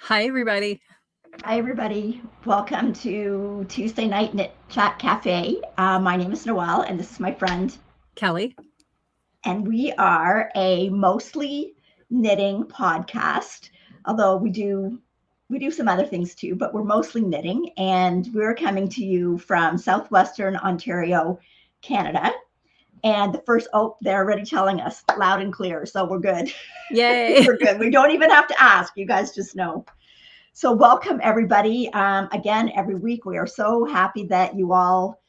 Hi, everybody. Hi, everybody. Welcome to Tuesday Night Knit Chat Cafe. My name is Noelle, and this is my friend Kelly. And we are a mostly knitting podcast, although we do some other things too, but we're mostly knitting. And we're coming to you from Southwestern Ontario, Canada. And the first, they're already telling us loud and clear, so we're good. Yay. We're good. We don't even have to ask. You guys just know. So welcome, everybody. Again, every week, we are so happy that you all,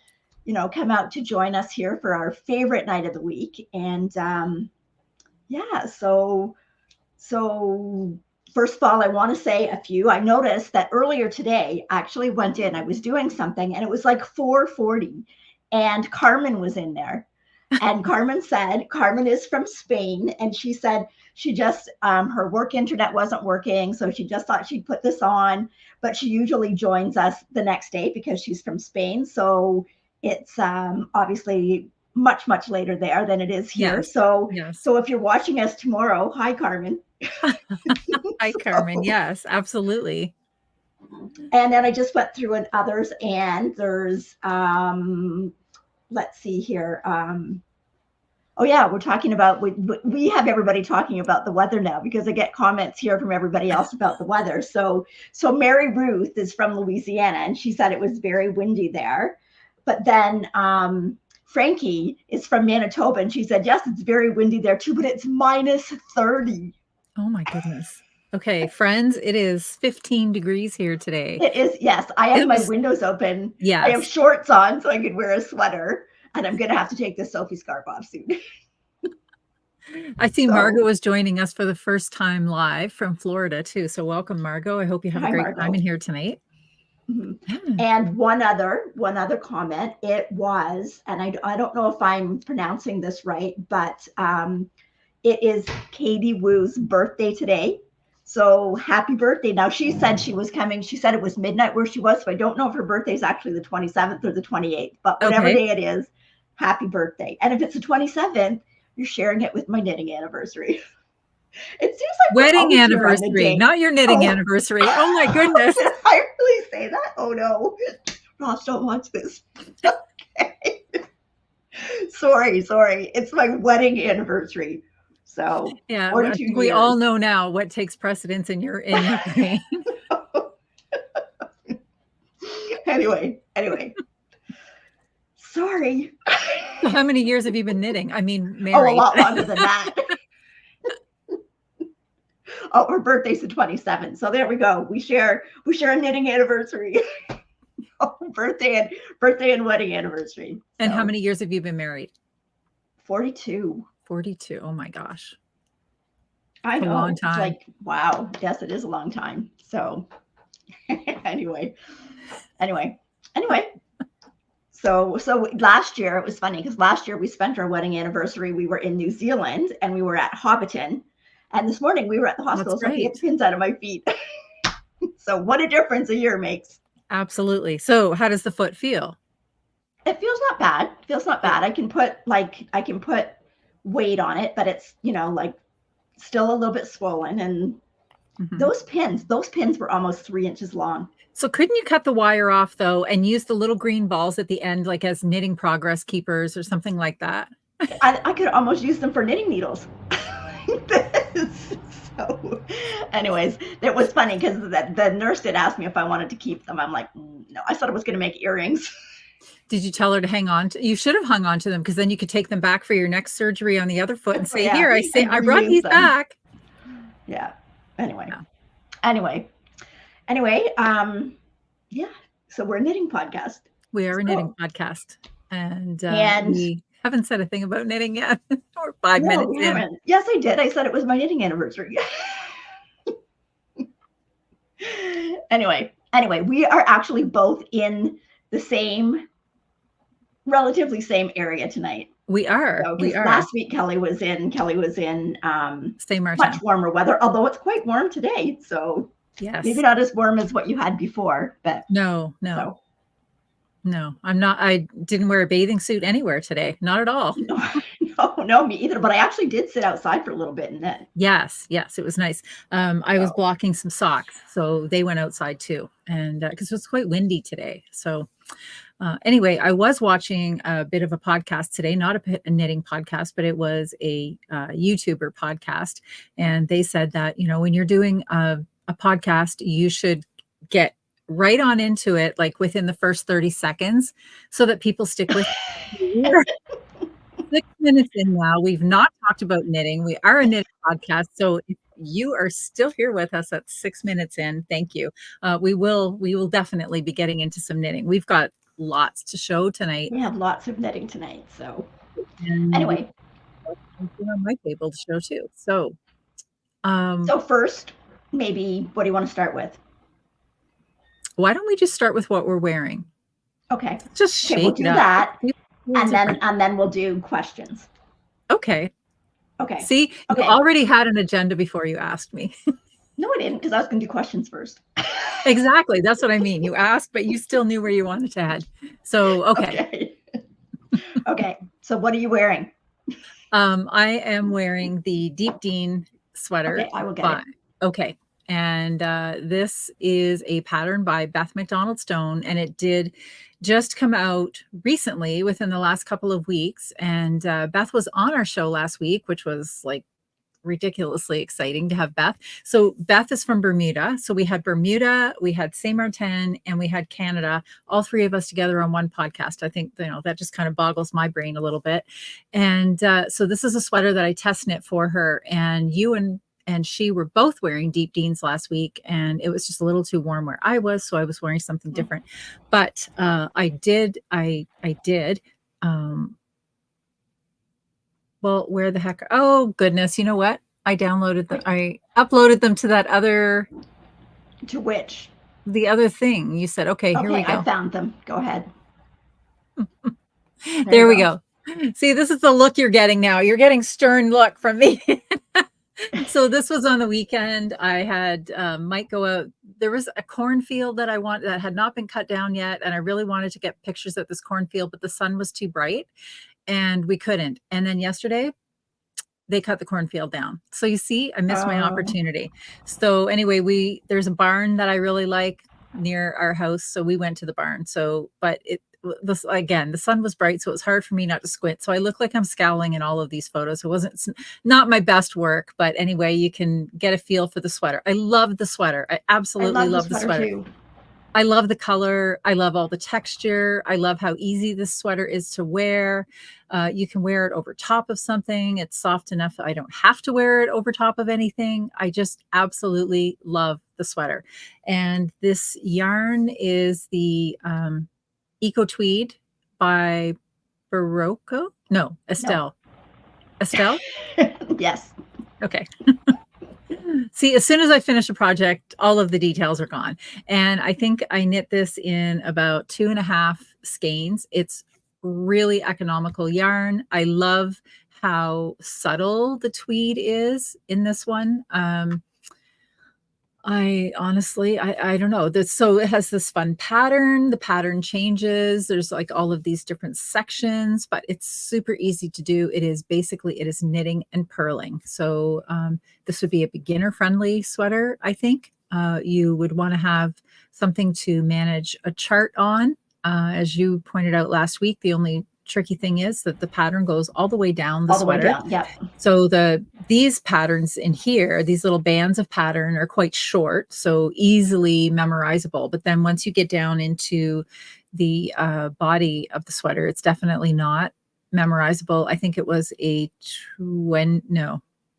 come out to join us here for our favorite night of the week. And so first of all, I want to say a few. I noticed that earlier today, I actually went in, I was doing something, and it was like 4:40, and Carmen was in there. And Carmen is from Spain, and she said she just, her work internet wasn't working, so she just thought she'd put this on, but she usually joins us the next day because she's from Spain. So it's obviously much, much later there than it is here. Yes. So, yes. So if you're watching us tomorrow, hi, Carmen. Hi, Carmen. Yes, absolutely. And then I just went through and others, and there's, let's see here. We're talking about, we have everybody talking about the weather now because I get comments here from everybody else about the weather. So Mary Ruth is from Louisiana, and she said it was very windy there. But then Frankie is from Manitoba, and she said, yes, it's very windy there too, but it's -30. Oh my goodness. Okay, friends, it is 15 degrees here today. It is, yes. I have my windows open. Yes. I have shorts on so I could wear a sweater, and I'm going to have to take the Sophie scarf off soon. I see Margot was joining us for the first time live from Florida too. So welcome, Margot. I hope you have a great time in here tonight. Mm-hmm. And one other comment, it was, and I don't know if I'm pronouncing this right, but it is Katie Woo's birthday today. So happy birthday. Now she said she was coming. She said it was midnight where she was. So I don't know if her birthday is actually the 27th or the 28th, but whatever day it is, happy birthday. And if it's the 27th, you're sharing it with my knitting anniversry. It seems like wedding anniversary, not your knitting anniversary. Oh my goodness. Did I really say that? Oh no. Ross, don't watch this. Okay. Sorry. It's my wedding anniversary. So yeah, we all know now what takes precedence in your brain. Anyway. Sorry. So how many years have you been knitting? I mean, married. Oh, a lot longer than that. Oh, her birthday's the 27th. So there we go. We share a knitting anniversary. birthday and wedding anniversary. And how many years have you been married? 42. 42. Oh my gosh. I know. A long time. It's like, wow. Yes, it is a long time. So anyway. So last year, it was funny because last year we spent our wedding anniversary. We were in New Zealand and we were at Hobbiton. And this morning we were at the hospital, so I get pins out of my feet. So what a difference a year makes. Absolutely. So how does the foot feel? It feels not bad. I can put weight on it, but it's, like still a little bit swollen. And those pins were almost 3 inches long. So couldn't you cut the wire off though and use the little green balls at the end, like as knitting progress keepers or something like that? I could almost use them for knitting needles. So anyways, it was funny because the nurse did ask me if I wanted to keep them. I'm like, no, I thought I was going to make earrings. Did you tell her to hang on you should have hung on to them because then you could take them back for your next surgery on the other foot and say, here, I brought these back. Yeah. Anyway. So we're a knitting podcast. We are a knitting podcast. And we haven't said a thing about knitting yet. Or 5 minutes in. Yes, I did. I said it was my knitting anniversary. Anyway, we are actually both in the relatively same area tonight. We are. So, we are. last week Kelly was in Saint Martin. much warmer weather, although it's quite warm today. So Yes. Maybe not as warm as what you had before, but no. No, I'm not. I didn't wear a bathing suit anywhere today. Not at all. No, me either. But I actually did sit outside for a little bit and then. Yes, it was nice. I was blocking some socks, so they went outside too, and because it was quite windy today. So anyway, I was watching a bit of a podcast today, not a knitting podcast, but it was a YouTuber podcast, and they said that when you're doing a podcast, you should get right on into it, like within the first 30 seconds, so that people stick with you. 6 minutes in now. We've not talked about knitting. We are a knitting podcast. So if you are still here with us at 6 minutes in, thank you. We will definitely be getting into some knitting. We've got lots to show tonight. We have lots of knitting tonight. So anyway. On my table to show too. So first, maybe what do you want to start with? Why don't we just start with what we're wearing? Okay. Just shake we'll do it up. That. And then we'll do questions. Okay. See, you already had an agenda before you asked me. No, I didn't, because I was going to do questions first. Exactly. That's what I mean. You asked, but you still knew where you wanted to head. So, okay. Okay. So what are you wearing? I am wearing the Deep Dean sweater. Okay, I will get it. Okay. And this is a pattern by Beth McDonald Stone, and it did just come out recently within the last couple of weeks. And Beth was on our show last week, which was like ridiculously exciting to have Beth. So Beth is from Bermuda. So we had Bermuda, we had Saint Martin, and we had Canada, all three of us together on one podcast. I think, that just kind of boggles my brain a little bit. And so this is a sweater that I test knit for her, and you and she were both wearing Deep Deans last week, and it was just a little too warm where I was, so I was wearing something different. But I did. Well, where the heck? Oh goodness! You know what? I downloaded them. I uploaded them to that other. To which? The other thing you said. Okay, here we go. I found them. Go ahead. There we go. See, this is the look you're getting now. You're getting stern look from me. So this was on the weekend. I had Mike go out. There was a cornfield that that had not been cut down yet, and I really wanted to get pictures of this cornfield, but the sun was too bright, and we couldn't. And then yesterday, they cut the cornfield down. So you see, I missed my opportunity. So anyway, there's a barn that I really like near our house, so we went to the barn. So, but the sun was bright, so it was hard for me not to squint. So I look like I'm scowling in all of these photos. It's not my best work, but anyway, you can get a feel for the sweater. I love the sweater. I absolutely love the sweater. Too. I love the color. I love all the texture. I love how easy this sweater is to wear. You can wear it over top of something. It's soft enough that I don't have to wear it over top of anything. I just absolutely love the sweater. And this yarn is the Eco Tweed by Barocco? No, Estelle. No. Estelle? Yes. Okay. See, as soon as I finish a project, all of the details are gone. And I think I knit this in about 2.5 skeins. It's really economical yarn. I love how subtle the tweed is in this one. I honestly, I don't know. So it has this fun pattern. The pattern changes. There's like all of these different sections, but it's super easy to do. It is knitting and purling. So this would be a beginner-friendly sweater, I think. You would want to have something to manage a chart on. As you pointed out last week, the only tricky thing is that the pattern goes all the way down the sweater. Way down, yeah. So these patterns in here, these little bands of pattern are quite short, so easily memorizable. But then once you get down into the body of the sweater, it's definitely not memorizable. I think it was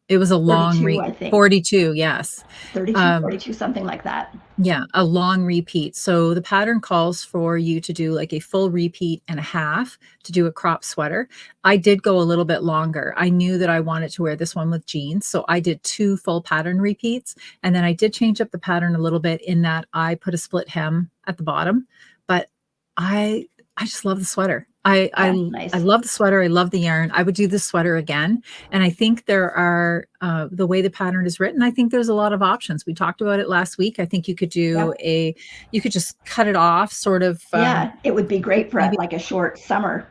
It was a long 32, I think. 42, yes. 32, 42, something like that. Yeah, a long repeat. So the pattern calls for you to do like a full repeat and a half to do a crop sweater. I did go a little bit longer. I knew that I wanted to wear this one with jeans, so I did 2 full pattern repeats, and then I did change up the pattern a little bit in that I put a split hem at the bottom, but I just love the sweater. Yeah, nice. I love the sweater. I love the yarn. I would do this sweater again. And I think there are, the way the pattern is written, I think there's a lot of options. We talked about it last week. I think you could do you could just cut it off sort of. Yeah, it would be great for maybe like a short summer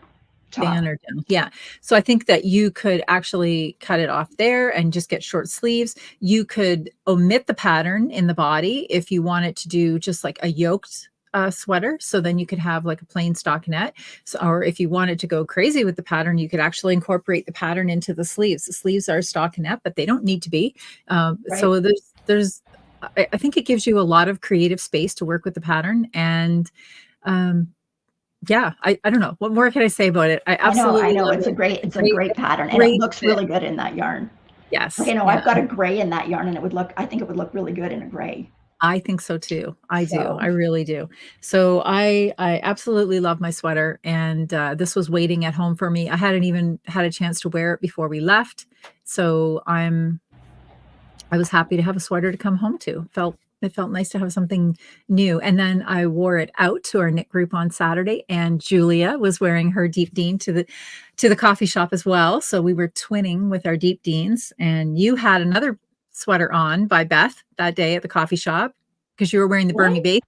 top. banner down. Yeah. So I think that you could actually cut it off there and just get short sleeves. You could omit the pattern in the body if you wanted to do just like a yoked sweater. So then you could have like a plain stockinette. So, or if you wanted to go crazy with the pattern, you could actually incorporate the pattern into the sleeves. The sleeves are stockinette, but they don't need to be. Right. So I think it gives you a lot of creative space to work with the pattern. And yeah, I don't know. What more can I say about it? I absolutely I know. love It's it. a great pattern, and it looks really good in that yarn. Yes. Okay, no, I've got a gray in that yarn, and I think it would look really good in a gray. I think so too. I do. I really do. So I absolutely love my sweater, and this was waiting at home for me. I hadn't even had a chance to wear it before we left. So I was happy to have a sweater to come home to. It felt nice to have something new. And then I wore it out to our knit group on Saturday, and Julia was wearing her Deep Dean to the coffee shop as well. So we were twinning with our Deep Deans, and you had another sweater on by Beth that day at the coffee shop because you were wearing the Burmy base.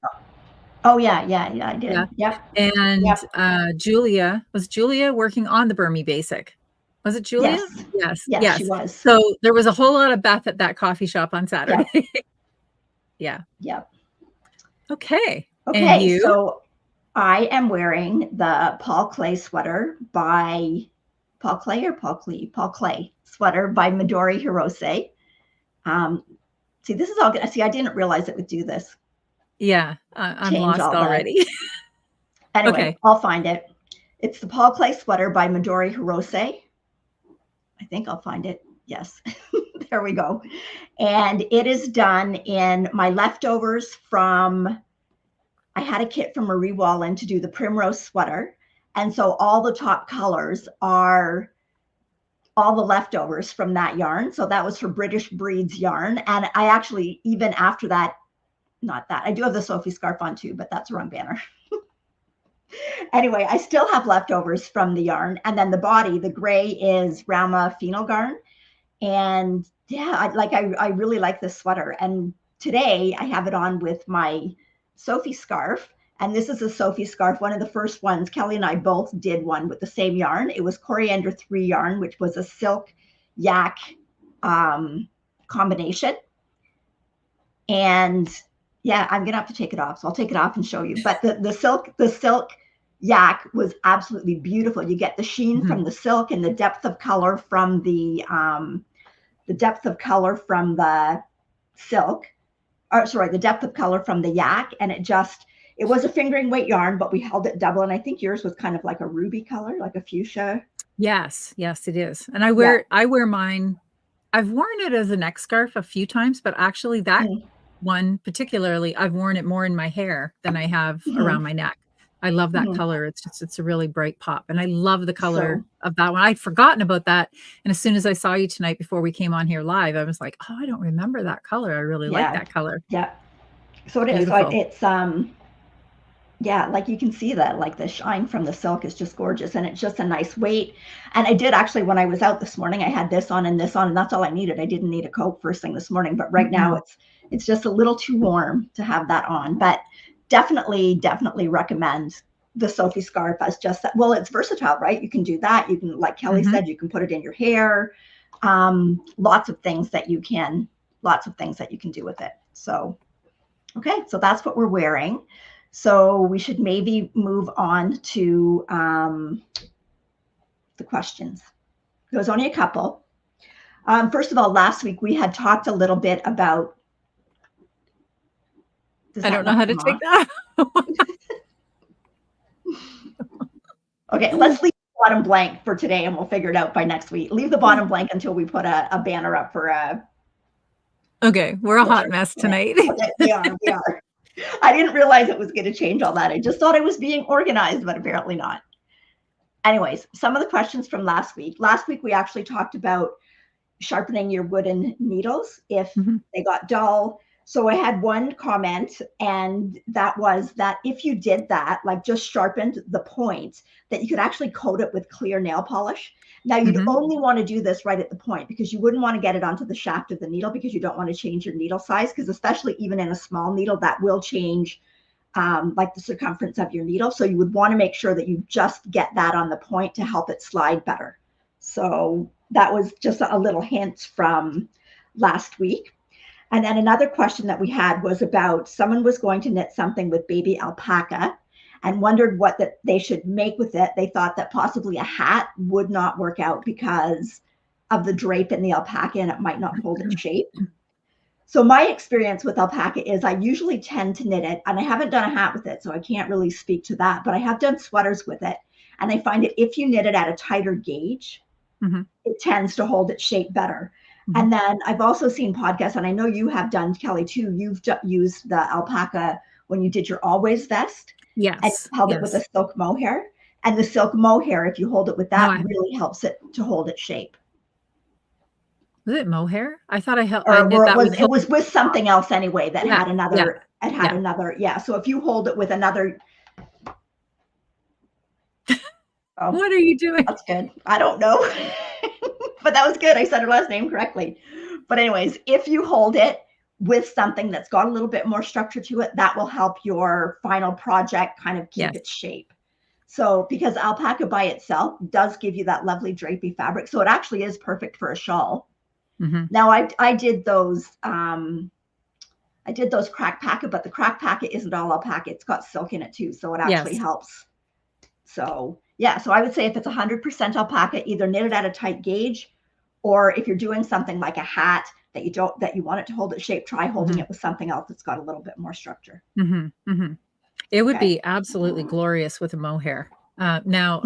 Oh yeah, I did. Yeah. And Julia working on the Burmy basic? Was it Julia? Yes, she was. So there was a whole lot of Beth at that coffee shop on Saturday. Yeah. Yep. Okay. Okay. And you? So I am wearing the Paul Clay sweater by Paul Clay sweater by Midori Hirose. See, this is all good. See, I didn't realize it would do this. Yeah, I'm lost already. Anyway, okay. I'll find it. It's the Paul Clay sweater by Midori Hirose. I think I'll find it. Yes. There we go. And it is done in my leftovers from, I had a kit from Marie Wallen to do the primrose sweater. And so all the top colors are all the leftovers from that yarn. So that was for British Breeds yarn. And I actually, even after that, not that, I do have the Sophie scarf on too, but that's the wrong banner. Anyway, I still have leftovers from the yarn. And then the body, the gray is Rama Phenol Garn. And yeah, I really like this sweater. And today I have it on with my Sophie scarf. And this is a Sophie scarf, one of the first ones. Kelly and I both did one with the same yarn. It was Coriander 3 yarn, which was a silk yak combination. And yeah, I'm gonna have to take it off. So I'll take it off and show you. But the silk yak was absolutely beautiful. You get the sheen from the silk and the depth of color from the silk, or sorry, the depth of color from the yak. And it was a fingering weight yarn, but we held it double. And I think yours was kind of like a ruby color, like a fuchsia. Yes, it is. And I wear mine. I've worn it as a neck scarf a few times, but actually that one particularly, I've worn it more in my hair than I have around my neck. I love that color. It's a really bright pop. And I love the color of that one. I'd forgotten about that. And as soon as I saw you tonight before we came on here live, I was like, oh, I don't remember that color. I really like that color. Yeah. So it is. So it's, yeah, like you can see that, like the shine from the silk is just gorgeous, and it's just a nice weight. And I did actually, when I was out this morning, I had this on and this on, and that's all I needed. I didn't need a coat first thing this morning, but right now it's just a little too warm to have that on. But definitely recommend the Sophie scarf as just that. Well, it's versatile, right? You can do that. You can, like Kelly said, you can put it in your hair. Lots of things that you can do with it. So, okay, so that's what we're wearing. So we should maybe move on to the questions. There was only a couple. First of all, last week we had talked a little bit about. I don't know how to take that. Okay, let's leave bottom blank for today and we'll figure it out by next week. Leave the bottom blank until we put a banner up for Okay, we're a hot mess tonight. Okay, we are. I didn't realize it was going to change all that. I just thought I was being organized, but apparently not. Anyways, some of the questions from last week. Last week, we actually talked about sharpening your wooden needles if they got dull. So I had one comment, and that was that if you did that, like just sharpened the point, that you could actually coat it with clear nail polish. Now, you'd only want to do this right at the point because you wouldn't want to get it onto the shaft of the needle because you don't want to change your needle size, because especially even in a small needle, that will change like the circumference of your needle. So you would want to make sure that you just get that on the point to help it slide better. So that was just a little hint from last week. And then another question that we had was about someone was going to knit something with baby alpaca and wondered what that they should make with it. They thought that possibly a hat would not work out because of the drape in the alpaca and it might not hold its shape. So my experience with alpaca is I usually tend to knit it, and I haven't done a hat with it, so I can't really speak to that, but I have done sweaters with it. And I find that if you knit it at a tighter gauge, it tends to hold its shape better. And then I've also seen podcasts, and I know you have done, Kelly, too. You've used the alpaca when you did your always vest. Yes. And held it with a silk mohair. And the silk mohair, if you hold it with that, really helps it to hold its shape. Was it mohair? I thought I knit it was with something else anyway that had another, another. So if you hold it with another. Oh, what are you doing? That's good. I don't know. But that was good. I said her last name correctly. But anyways, if you hold it with something that's got a little bit more structure to it, that will help your final project kind of keep its shape. So because alpaca by itself does give you that lovely drapey fabric. So it actually is perfect for a shawl. Now I did those crack packet, but the crack packet isn't all alpaca. It's got silk in it too. So it actually helps. So yeah, so I would say if it's 100% alpaca, either knit it at a tight gauge, or if you're doing something like a hat that you want it to hold its shape, try holding it with something else that's got a little bit more structure. It would be absolutely glorious with a mohair. Now,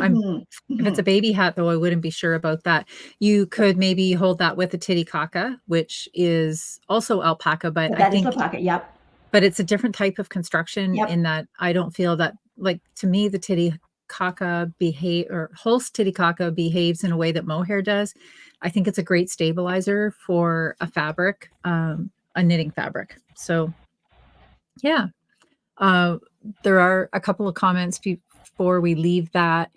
if it's a baby hat, though, I wouldn't be sure about that. You could maybe hold that with a titicaca, which is also alpaca, but I think alpaca, but it's a different type of construction in that I don't feel that, like, to me, the titicaca Holst titicaca behaves in a way that mohair does. I think it's a great stabilizer for a fabric, a knitting fabric. So yeah, there are a couple of comments before we leave that.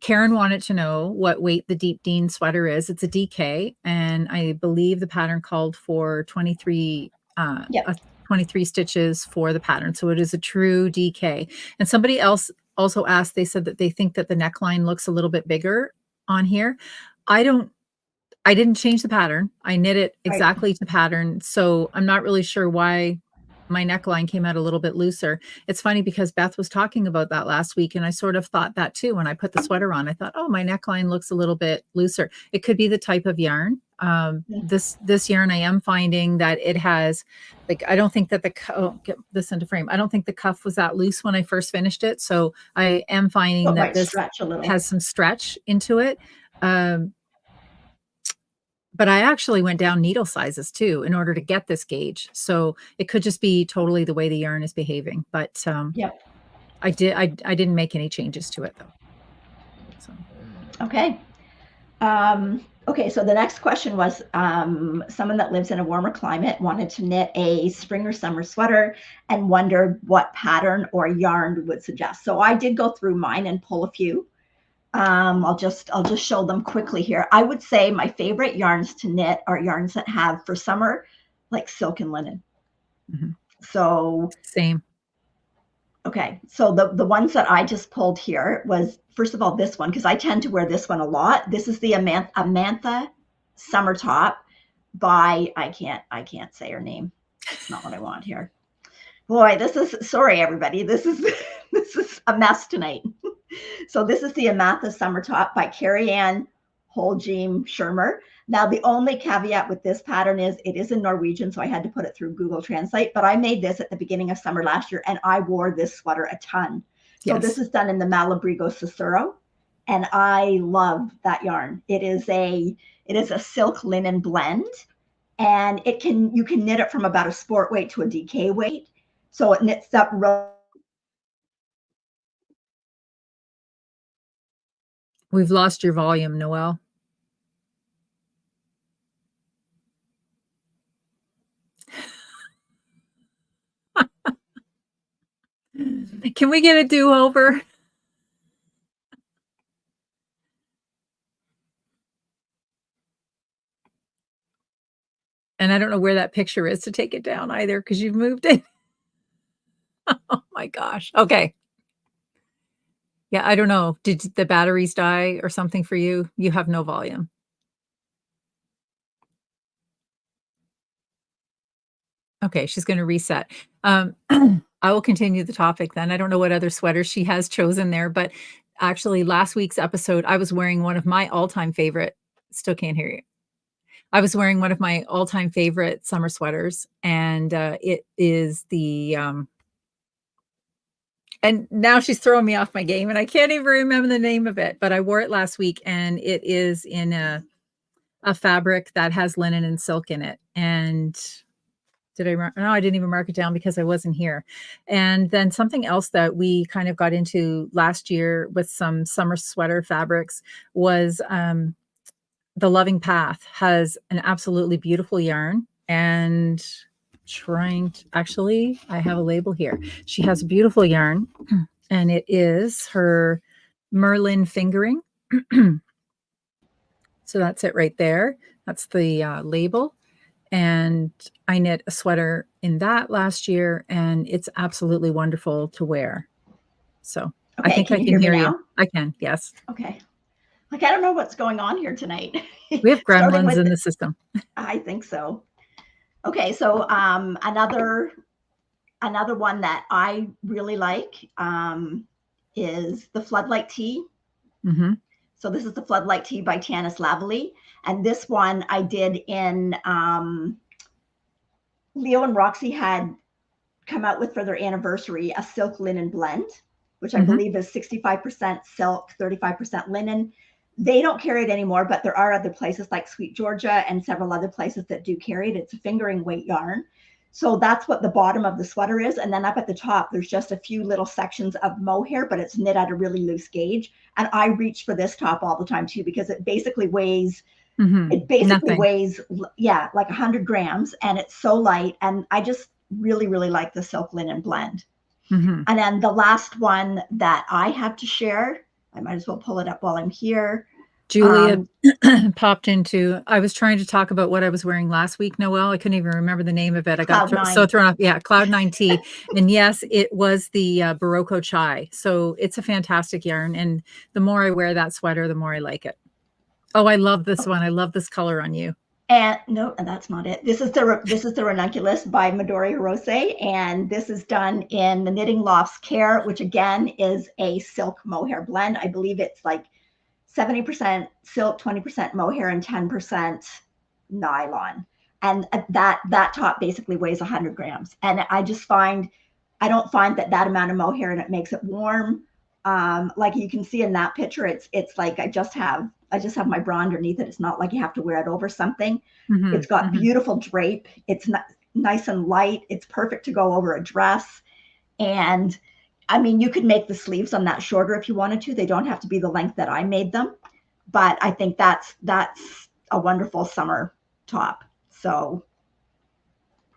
Karen wanted to know what weight the Deep Dean sweater is. It's a DK, and I believe the pattern called for 23 stitches for the pattern. So it is a true DK. And somebody else also asked, they said that they think that the neckline looks a little bit bigger on here. I didn't change the pattern. I knit it exactly to pattern. So I'm not really sure why my neckline came out a little bit looser. It's funny because Beth was talking about that last week, and I sort of thought that too. When I put the sweater on, I thought, oh, my neckline looks a little bit looser. It could be the type of yarn. This yarn, I am finding that it has, like, I don't think that get this into frame. I don't think the cuff was that loose when I first finished it. So I am finding that this has some stretch into it. But I actually went down needle sizes too in order to get this gauge. So it could just be totally the way the yarn is behaving. But I didn't make any changes to it though. So. Okay. Okay, so the next question was someone that lives in a warmer climate wanted to knit a spring or summer sweater and wondered what pattern or yarn we would suggest. So I did go through mine and pull a few. I'll just show them quickly here. I would say my favorite yarns to knit are yarns that have for summer, like silk and linen. So same. Okay, so the ones that I just pulled here was, first of all, this one, because I tend to wear this one a lot. This is the Amantha Summer Top by, I can't say her name. It's not what I want here. Boy, sorry everybody. This is a mess tonight. So this is the Amantha Summer Top by Carrie Ann Holjeim Schirmer. Now, the only caveat with this pattern is it is in Norwegian, so I had to put it through Google Translate, but I made this at the beginning of summer last year, and I wore this sweater a ton. So this is done in the Malabrigo Cicero, and I love that yarn. It is a silk linen blend, and you can knit it from about a sport weight to a DK weight. So it knits up We've lost your volume, Noelle. Can we get a do-over? And I don't know where that picture is to take it down either, because you've moved it. Oh my gosh. Okay. Yeah, I don't know. Did the batteries die or something for you? You have no volume. Okay, she's going to reset. I will continue the topic then. I don't know what other sweaters she has chosen there, but actually last week's episode, I was wearing one of my all-time favorite, still can't hear you. I was wearing one of my all-time favorite summer sweaters, and it is the, and now she's throwing me off my game, and I can't even remember the name of it, but I wore it last week, and it is in a fabric that has linen and silk in it. And no, I didn't even mark it down because I wasn't here. And then something else that we kind of got into last year with some summer sweater fabrics was the Loving Path has an absolutely beautiful yarn, and actually, I have a label here. She has a beautiful yarn, and it is her Merlin fingering. So that's it right there. That's the label. And I knit a sweater in that last year, and it's absolutely wonderful to wear. So okay, I think I can hear you. I can, yes. Okay. Like, I don't know what's going on here tonight. We have gremlins in the system. I think so. Okay, so another one that I really like is the Floodlight Tee. Mm-hmm. So this is the Floodlight Tee by Tanis Lavely. And this one I did in, Leo and Roxy had come out with for their anniversary a silk linen blend, which I believe is 65% silk, 35% linen. They don't carry it anymore, but there are other places like Sweet Georgia and several other places that do carry it. It's a fingering weight yarn. So that's what the bottom of the sweater is. And then up at the top, there's just a few little sections of mohair, but it's knit at a really loose gauge. And I reach for this top all the time too, because it basically weighs, yeah, like 100 grams, and it's so light. And I just really, really like the silk linen blend. And then the last one that I have to share, I might as well pull it up while I'm here. Julia popped into, I was trying to talk about what I was wearing last week, Noelle. I couldn't even remember the name of it. I got so thrown off. Yeah, Cloud 9 Tee. And yes, it was the Barocco Chai. So it's a fantastic yarn. And the more I wear that sweater, the more I like it. Oh, I love this one. I love this color on you. And no, that's not it. This is the Ranunculus by Midori Hirose, and this is done in the Knitting Loft's Care, which again is a silk mohair blend. I believe it's like 70% silk, 20% mohair, and 10% nylon. And that top basically weighs 100 grams. And I just find, I don't find that amount of mohair, and it makes it warm. Like you can see in that picture, it's like I just have my bra underneath it. It's not like you have to wear it over something. It's got beautiful drape. It's nice and light. It's perfect to go over a dress. And I mean, you could make the sleeves on that shorter if you wanted to. They don't have to be the length that I made them. But I think that's a wonderful summer top. So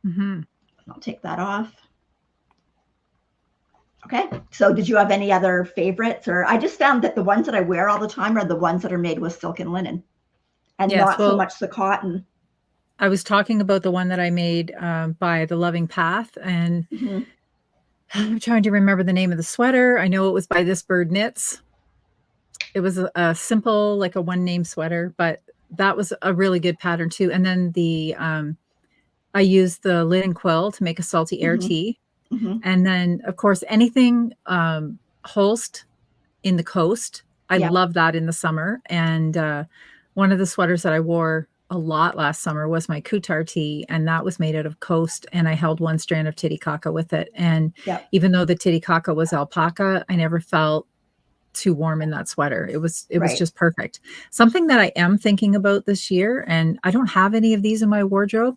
I'll take that off. Okay, so did you have any other favorites? Or I just found that the ones that I wear all the time are the ones that are made with silk and linen, and not so much the cotton. I was talking about the one that I made by the Loving Path, and I'm trying to remember the name of the sweater. I know it was by This Bird Knits. It was a simple, like a one name sweater, but that was a really good pattern too. And then I used the linen quill to make a salty air tee. And then, of course, anything Holst in the coast. I love that in the summer. And one of the sweaters that I wore a lot last summer was my Kutar tee, and that was made out of coast. And I held one strand of Titicaca with it. And even though the Titicaca was alpaca, I never felt too warm in that sweater. It was Right. just perfect. Something that I am thinking about this year, and I don't have any of these in my wardrobe,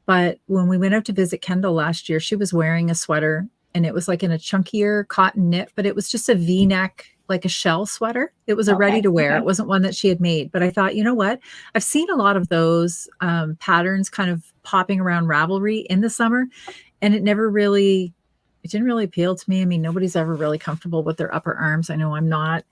but when we went out to visit Kendall last year, she was wearing a sweater and it was like in a chunkier cotton knit, but it was just a V-neck, like a shell sweater. It was a ready Okay. to wear. Okay. It wasn't one that she had made, but I thought, you know what? I've seen a lot of those patterns kind of popping around Ravelry in the summer, and it didn't really appeal to me. I mean, nobody's ever really comfortable with their upper arms. I know I'm not,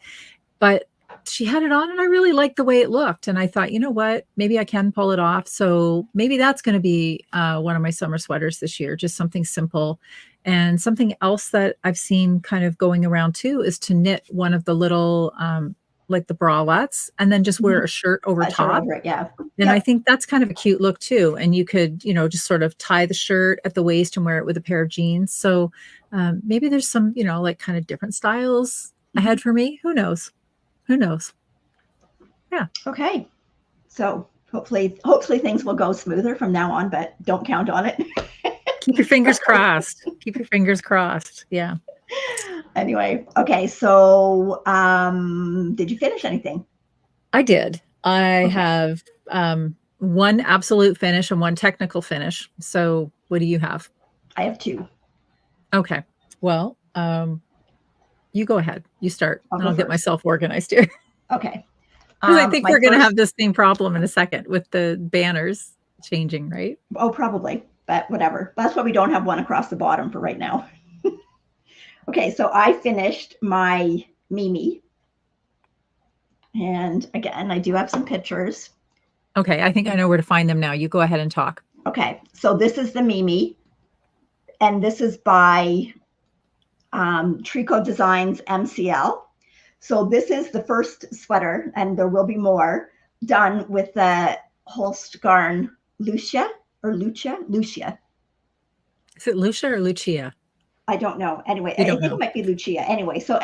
but she had it on and I really liked the way it looked. And I thought, you know what, maybe I can pull it off. So maybe that's going to be one of my summer sweaters this year, just something simple. And something else that I've seen kind of going around too is to knit one of the little, like the bralettes, and then just wear a shirt over A shirt top. over it, yeah. And Yep. I think that's kind of a cute look too. And you could, you know, just sort of tie the shirt at the waist and wear it with a pair of jeans. So maybe there's some, you know, like kind of different styles ahead for me. Who knows? Who knows? Yeah. Okay. So hopefully things will go smoother from now on, but don't count on it. Keep your fingers crossed. Keep your fingers crossed. Yeah. Anyway, okay. So did you finish anything? I did. I Okay. have one absolute finish and one technical finish. So what do you have? I have 2. Okay. Well, you go ahead. You start. I'll And go I'll get first. myself organized here. Okay. Because I think My we're going to first- have this same problem in a second with the banners changing, right? Oh, probably, but whatever. That's why we don't have one across the bottom for right now. Okay, so I finished my Mimi. And again, I do have some pictures. Okay, I think I know where to find them now. You go ahead and talk. Okay, so this is the Mimi, and this is by Tricot Designs MCL. So this is the first sweater, and there will be more, done with the Holst Garn Lucia. Is it Lucia or Lucia? I don't know. Anyway, You I don't think know. it might be Lucia. Anyway, so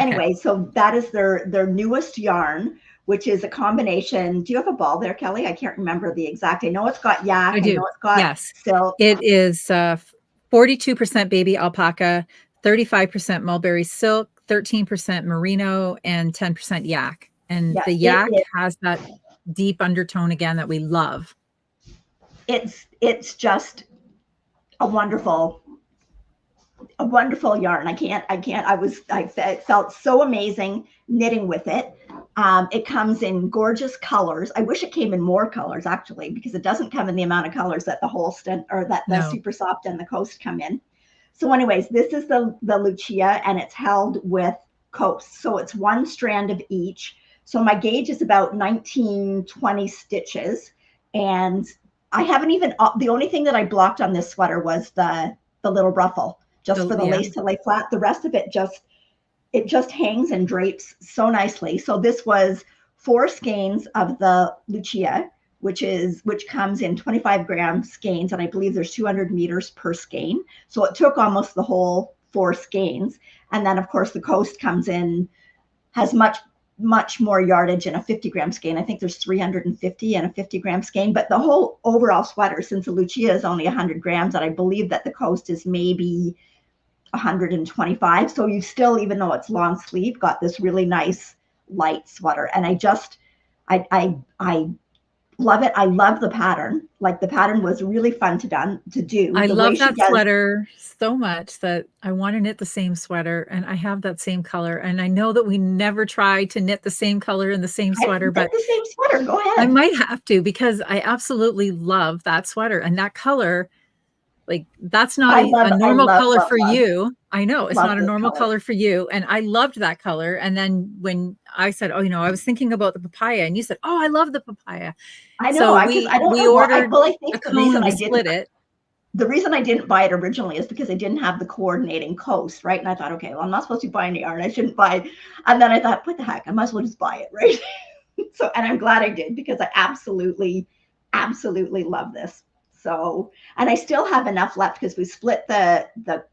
that is their newest yarn, which is a combination. Do you have a ball there, Kelly? I can't remember the exact. I know it's got yak. I do. know it's got Yes. silk. It is 42% baby alpaca, 35% mulberry silk, 13% merino, and 10% yak. And Yeah, the yak has that deep undertone again that we love. It's just a wonderful yarn. I felt so amazing knitting with it. It comes in gorgeous colors. I wish it came in more colors actually, because it doesn't come in the amount of colors that the Holst the Super Soft and the Coast come in. So anyways, this is the Lucia, and it's held with Coast. So it's one strand of each. So my gauge is about 19-20 stitches. And I haven't even, the only thing that I blocked on this sweater was the little ruffle, just for the lace to lay flat. The rest of it just hangs and drapes so nicely. So this was 4 skeins of the Lucia, which comes in 25-gram skeins, and I believe there's 200 meters per skein. So it took almost the whole 4 skeins. And then of course the Coast comes in, has much more yardage in a 50-gram skein. I think there's 350 in a 50-gram skein, but the whole overall sweater, since the Lucia is only 100 grams, and I believe that the Coast is maybe 125. So you still, even though it's long sleeve, got this really nice light sweater. And I love it. I love the pattern. Like, the pattern was really fun to do. I love that sweater so much that I want to knit the same sweater, and I have that same color. And I know that we never try to knit the same color in the same sweater, but the same sweater. Go ahead. I might have to, because I absolutely love that sweater and that color. Like, that's not a normal color for you. I know it's not a normal color for you. And I loved that color. And then when I said, oh, I was thinking about the papaya, and you said, oh, I love the papaya. I know. So we ordered a cone and we split it. The reason I didn't buy it originally is because I didn't have the coordinating Coast, right? And I thought, okay, well, I'm not supposed to buy any yarn. I shouldn't buy it. And then I thought, what the heck? I might as well just buy it, right? So, and I'm glad I did, because I absolutely love this. So, and I still have enough left, because we split the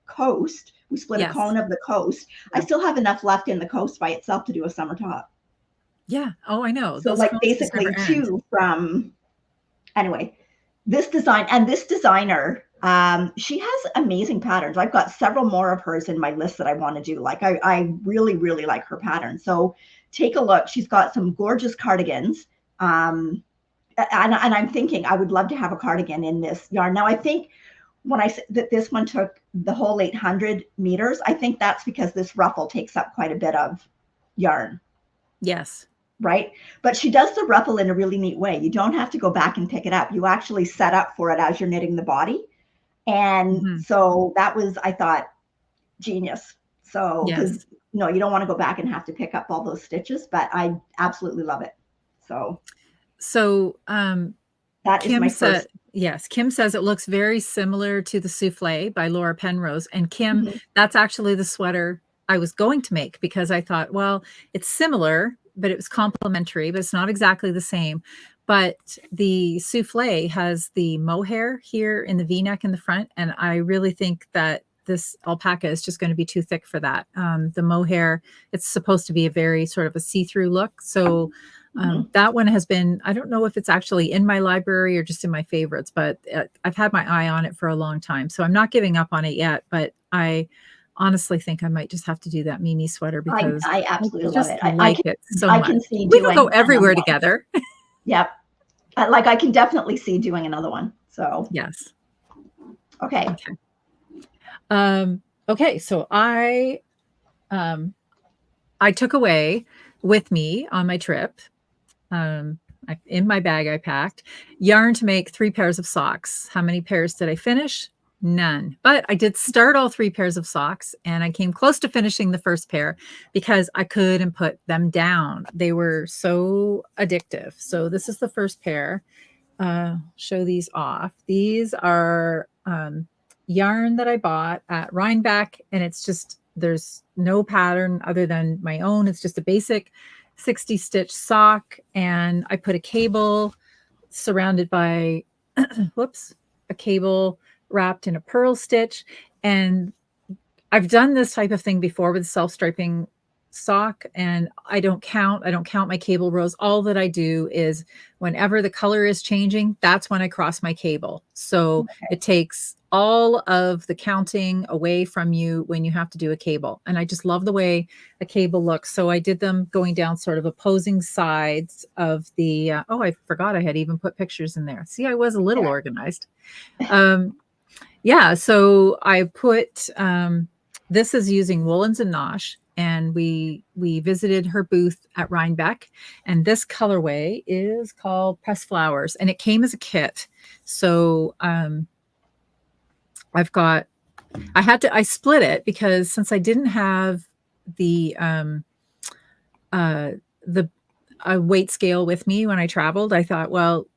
Coast. We split a cone of the Coast. I still have enough left in the Coast by itself to do a summer top. Yeah. Oh, I know. So like basically 2 from, anyway, this designer, She has amazing patterns. I've got several more of hers in my list that I want to do. Like I really, really like her pattern. So take a look. She's got some gorgeous cardigans. And I'm thinking I would love to have a cardigan in this yarn. Now I think when I said that this one took the whole 800 meters, I think that's because this ruffle takes up quite a bit of yarn. Yes. Right. But she does the ruffle in a really neat way. You don't have to go back and pick it up. You actually set up for it as you're knitting the body. And so that was, I thought, genius. So, because, you know, you don't want to go back and have to pick up all those stitches, but I absolutely love it. So that Kim is my first. Yes, Kim says it looks very similar to the Souffle by Laura Penrose. And Kim, that's actually the sweater I was going to make, because I thought, well, it's similar, but it was complementary, but it's not exactly the same. But the Souffle has the mohair here in the V-neck in the front. And I really think that this alpaca is just going to be too thick for that. The mohair, it's supposed to be a very sort of a see-through look. So that one has been, I don't know if it's actually in my library or just in my favorites, but I've had my eye on it for a long time. So I'm not giving up on it yet, but I honestly think I might just have to do that Mimi sweater, because I absolutely love it. I like it so much. Can see we can go everywhere together. Yep. Like I can definitely see doing another one. So yes. Okay. Okay. So I took away with me on my trip, in my bag I packed yarn to make 3 pairs of socks. How many pairs did I finish? None. But I did start all 3 pairs of socks, and I came close to finishing the first pair because I couldn't put them down. They were so addictive. So this is the first pair. Show these off. These are yarn that I bought at Rhinebeck, and it's just, there's no pattern other than my own. It's just a basic 60 stitch sock, and I put a cable surrounded by a cable wrapped in a purl stitch. And I've done this type of thing before with self-striping sock, and I don't count my cable rows. All that I do is whenever the color is changing, that's when I cross my cable. So it takes all of the counting away from you when you have to do a cable. And I just love the way a cable looks. So I did them going down sort of opposing sides of the, I forgot I had even put pictures in there. See, I was a little organized. Yeah, so I put, this is using Woolens and Nosh, and we visited her booth at Rhinebeck, and this colorway is called Press Flowers, and it came as a kit. So I split it because since I didn't have the weight scale with me when I traveled, I thought, well,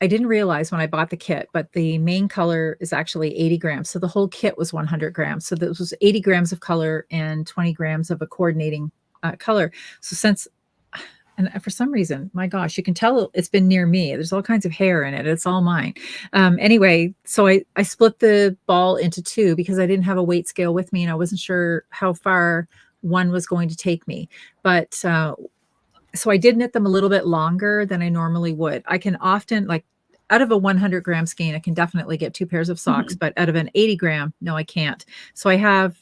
I didn't realize when I bought the kit, but the main color is actually 80 grams. So the whole kit was 100 grams. So this was 80 grams of color and 20 grams of a coordinating color. So and for some reason, my gosh, you can tell it's been near me. There's all kinds of hair in it. It's all mine. Anyway, so I split the ball into 2 because I didn't have a weight scale with me and I wasn't sure how far one was going to take me. But so I did knit them a little bit longer than I normally would. I can often, like, out of a 100 gram skein, I can definitely get 2 pairs of socks, but out of an 80 gram, no, I can't. So I have,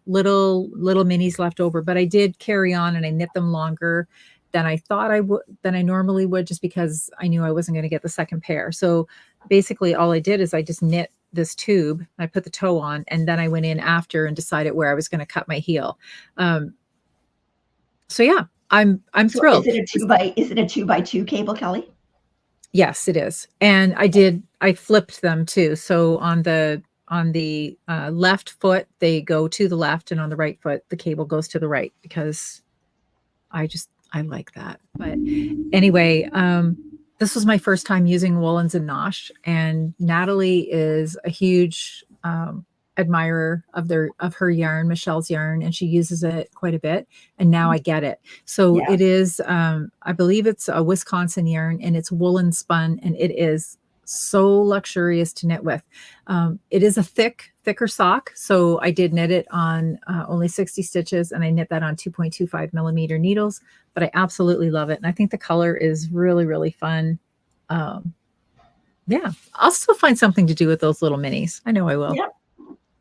little minis left over, but I did carry on and I knit them longer than I thought I would, than I normally would, just because I knew I wasn't going to get the second pair. So basically all I did is I just knit this tube, I put the toe on, and then I went in after and decided where I was going to cut my heel. So yeah. I'm thrilled. Is it a 2x2 cable, Kelly? Yes, it is. And I flipped them too. So on the left foot, they go to the left, and on the right foot, the cable goes to the right, because I like that. But anyway, this was my first time using Woolens and Nosh, and Natalie is a huge admirer of her yarn, Michelle's yarn, and she uses it quite a bit, and now I get it. So it is I believe it's a Wisconsin yarn, and it's woolen spun, and it is so luxurious to knit with. It is a thicker sock, so I did knit it on only 60 stitches, and I knit that on 2.25 millimeter needles, but I absolutely love it, and I think the color is really, really fun. Yeah. I'll still find something to do with those little minis. I know I will. Yep.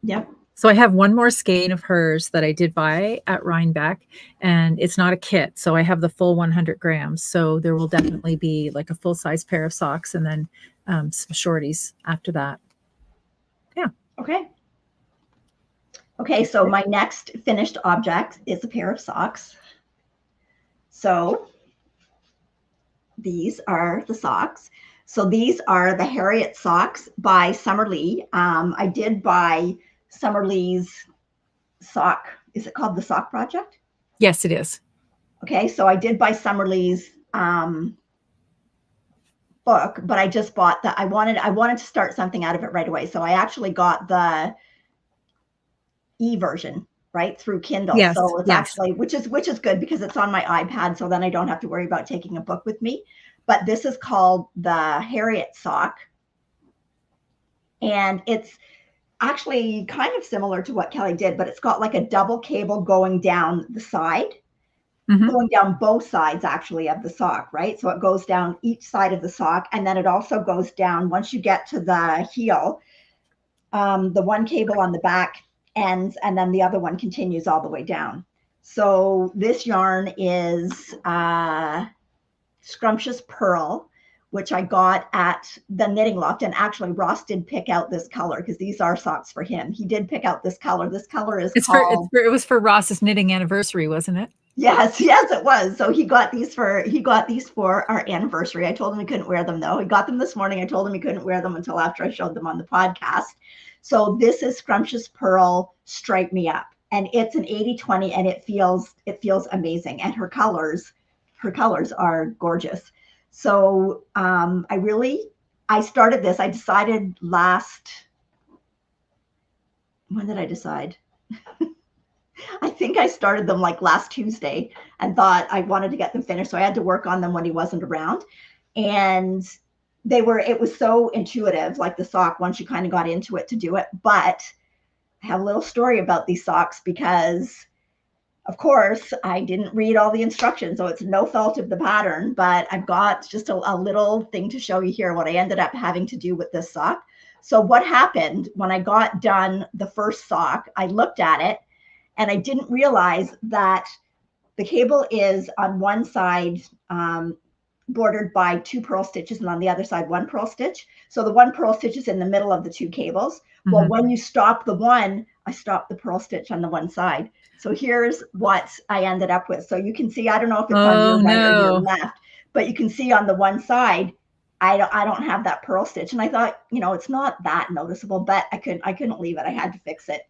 Yep. So I have one more skein of hers that I did buy at Rhinebeck, and it's not a kit. So I have the full 100 grams. So there will definitely be like a full size pair of socks and then some shorties after that. Yeah. Okay. Okay, so my next finished object is a pair of socks. So these are the socks. So these are the Harriet socks by Summer Lee. I did buy Summer Lee's sock. Is it called the Sock Project? Yes, it is. Okay, so I did buy Summer Lee's book, but I just bought I wanted to start something out of it right away. So I actually got the e-version, right, through Kindle. Yes, so it's yes. actually, which is good because it's on my iPad. So then I don't have to worry about taking a book with me. But this is called the Harriet sock. And it's actually kind of similar to what Kelly did, but it's got like a double cable going down the side, going down both sides actually of the sock, right? So it goes down each side of the sock. And then it also goes down once you get to the heel, the one cable on the back ends, and then the other one continues all the way down. So this yarn is Scrumptious Pearl, which I got at the Knitting Loft. And actually, Ross did pick out this color because these are socks for him. He did pick out this color. This color is called... It was for Ross's knitting anniversary, wasn't it? Yes, it was. So he got these for our anniversary. I told him he couldn't wear them though. He got them this morning. I told him he couldn't wear them until after I showed them on the podcast. So this is Scrumptious Pearl Stripe Me Up, and it's an 80/20, and it feels amazing. And her colors are gorgeous. So I started this. I decided when did I decide? I think I started them like last Tuesday and thought I wanted to get them finished. So I had to work on them when he wasn't around. And it was so intuitive, like the sock, once you kind of got into it to do it. But I have a little story about these socks because, of course, I didn't read all the instructions. So it's no fault of the pattern, but I've got just a little thing to show you here, what I ended up having to do with this sock. So what happened when I got done the first sock, I looked at it, and I didn't realize that the cable is on one side bordered by 2 purl stitches, and on the other side, 1 purl stitch. So the 1 purl stitch is in the middle of the 2 cables. Well, when you stop the one, I stopped the purl stitch on the one side. So here's what I ended up with. So you can see, I don't know if it's on your right or your left, but you can see on the one side, I don't have that purl stitch. And I thought, it's not that noticeable, but I couldn't leave it. I had to fix it.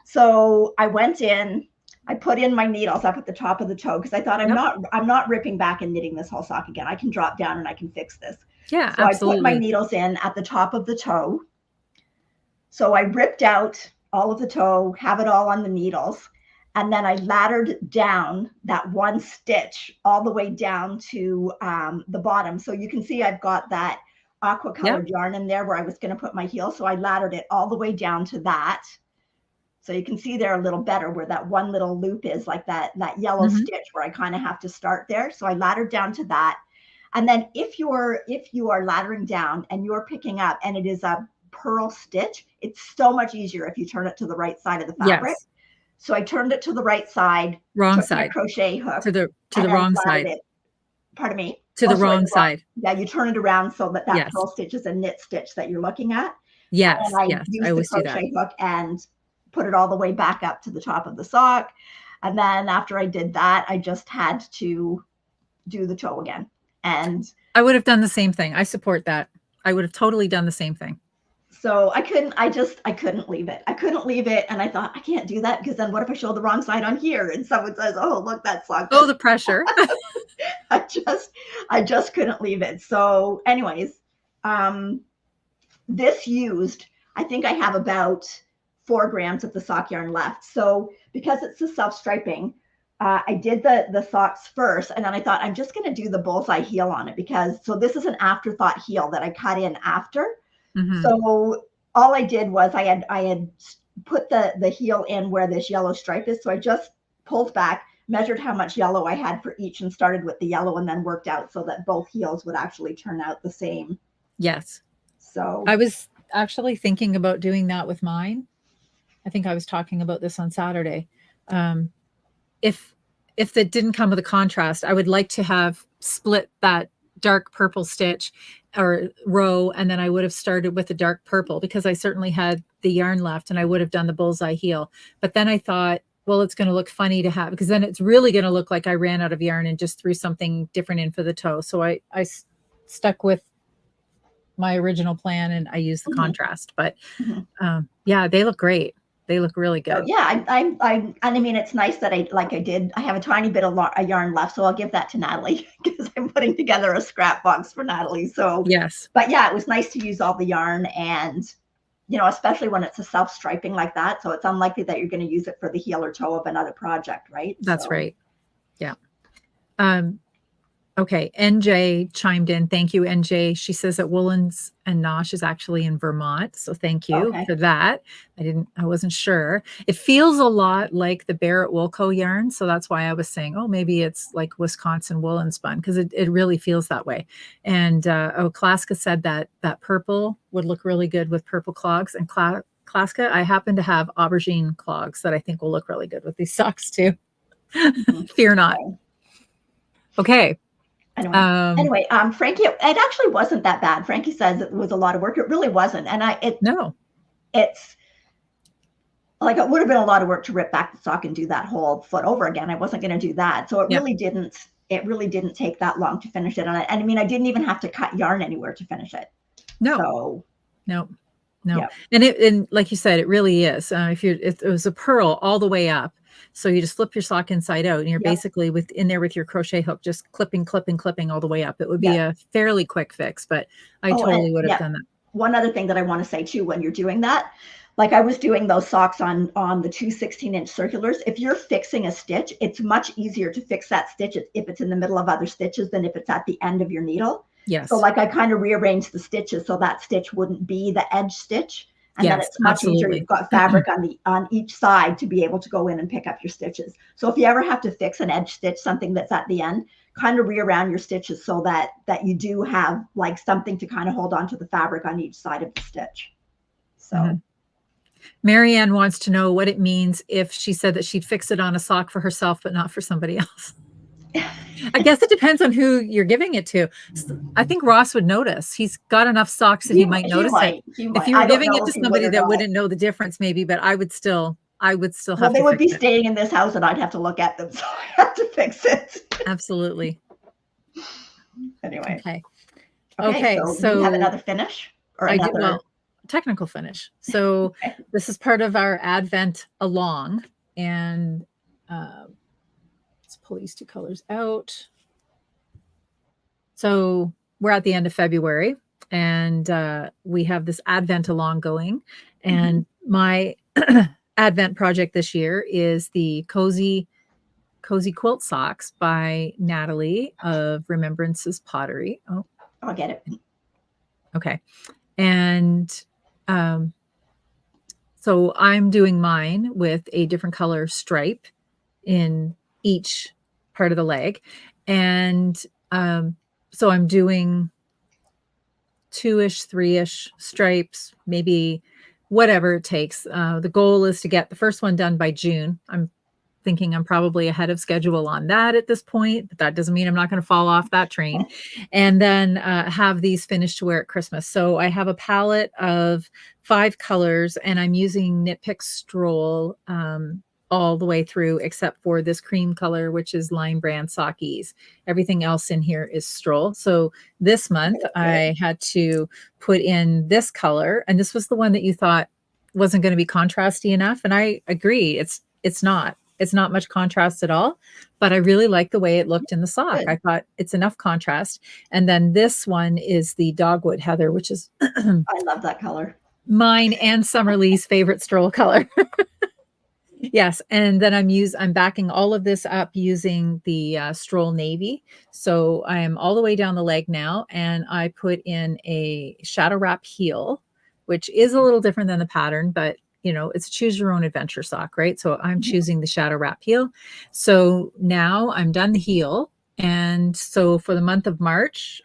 So I went in, I put in my needles up at the top of the toe because I thought I'm not ripping back and knitting this whole sock again. I can drop down and I can fix this. Yeah, so absolutely. I put my needles in at the top of the toe. So I ripped out all of the toe, have it all on the needles, and then I laddered down that 1 stitch all the way down to the bottom. So you can see I've got that aqua colored yarn in there where I was going to put my heel. So I laddered it all the way down to that. So you can see there a little better where that one little loop is, like that yellow stitch where I kind of have to start there. So I laddered down to that. And then if you are laddering down and you're picking up and it is a purl stitch, it's so much easier if you turn it to the right side of the fabric. Yes. So I turned it to the right side. Wrong side. Crochet hook. To the wrong side. Pardon me. To the wrong side. Yeah, you turn it around so that purl stitch is a knit stitch that you're looking at. Yes, and I used the crochet hook and put it all the way back up to the top of the sock. And then after I did that, I just had to do the toe again. And I would have done the same thing. I support that. I would have totally done the same thing. So I couldn't leave it. I couldn't leave it. And I thought, I can't do that because then what if I show the wrong side on here? And someone says, oh, look, that sock. Oh, the pressure. I just couldn't leave it. So anyways, this used, I think I have about 4 grams of the sock yarn left. So because it's the self-striping, I did the socks first, and then I thought I'm just going to do the bullseye heel on it so this is an afterthought heel that I cut in after. So all I did was I had put the heel in where this yellow stripe is. So I just pulled back, measured how much yellow I had for each, and started with the yellow, and then worked out so that both heels would actually turn out the same. Yes. So I was actually thinking about doing that with mine. I think I was talking about this on Saturday. Um, if it didn't come with a contrast, I would like to have split that dark purple stitch or row, and then I would have started with the dark purple because I certainly had the yarn left, and I would have done the bullseye heel. But then I thought, well, it's going to look funny to have, because then it's really going to look like I ran out of yarn and just threw something different in for the toe. So I stuck with my original plan and I used the contrast. But yeah, they look great. They look really good. So yeah, I mean, it's nice that I have a tiny bit of yarn left, so I'll give that to Natalie because I'm putting together a scrap box for Natalie. So yes, but yeah, it was nice to use all the yarn, and you know, especially when it's a self-striping like that. So it's unlikely that you're going to use it for the heel or toe of another project, right? That's right. Yeah. Okay, NJ chimed in. Thank you, NJ. She says that Woolens and Nosh is actually in Vermont, so thank you for that. I wasn't sure. It feels a lot like the Barrett Woolco yarn, so that's why I was saying, oh, maybe it's like Wisconsin woolen spun, because it really feels that way. And Klaska said that purple would look really good with purple clogs. And Klaska, I happen to have aubergine clogs that I think will look really good with these socks too. Fear not. Okay. Anyway, Frankie, it actually wasn't that bad. Frankie says it was a lot of work. It really wasn't. And it's like, it would have been a lot of work to rip back the sock and do that whole foot over again. I wasn't going to do that. So it really didn't take that long to finish it. And I mean, I didn't even have to cut yarn anywhere to finish it. No. So, no. Yeah. And like you said, it really is. It was a purl all the way up. So you just flip your sock inside out and you're basically in there with your crochet hook, just clipping all the way up. It would be a fairly quick fix, but I totally would have done that. One other thing that I want to say too, when you're doing that, like I was doing those socks on the 2 16-inch circulars. If you're fixing a stitch, it's much easier to fix that stitch if it's in the middle of other stitches than if it's at the end of your needle. Yes. So like I kind of rearranged the stitches so that stitch wouldn't be the edge stitch. And then it's much easier. You've got fabric on each side to be able to go in and pick up your stitches. So if you ever have to fix an edge stitch, something that's at the end, kind of rearrange your stitches so that you do have like something to kind of hold on to the fabric on each side of the stitch. So Marianne wants to know what it means if she said that she'd fix it on a sock for herself, but not for somebody else. I guess it depends on who you're giving it to. I think Ross would notice. He's got enough socks that he might notice it. If you were giving it to somebody that wouldn't know the difference, maybe, but I would still have to. Well, they would be staying in this house and I'd have to look at them, so I have to fix it. Absolutely. Anyway. Okay. So you have another finish or another technical finish. So this is part of our Advent along, and let's pull these two colors out. So we're at the end of February, and we have this Advent along going, and my Advent project this year is the Cozy Quilt Socks by Natalie of Remembrances Pottery. Oh, I'll get it. Okay. And so I'm doing mine with a different color stripe in each part of the leg. And so I'm doing 2-ish, 3-ish stripes, maybe whatever it takes. The goal is to get the first one done by June. I'm thinking I'm probably ahead of schedule on that at this point, but that doesn't mean I'm not going to fall off that train. And then have these finished to wear at Christmas. So I have a palette of 5 colors, and I'm using Knit Pick Stroll all the way through, except for this cream color, which is Line Brand Sockies. Everything else in here is Stroll. So this month I had to put in this color, and this was the one that you thought wasn't going to be contrasty enough. And I agree. It's not. It's not much contrast at all, but I really like the way it looked in the sock. I thought it's enough contrast. And then this one is the Dogwood Heather, which is I love that color. Mine and Summer Lee's favorite Stroll color. Yes. And then I'm backing all of this up using the Stroll Navy. So I am all the way down the leg now, and I put in a shadow wrap heel, which is a little different than the pattern, but it's choose your own adventure sock, right? So I'm choosing the shadow wrap heel. So now I'm done the heel. And so for the month of March,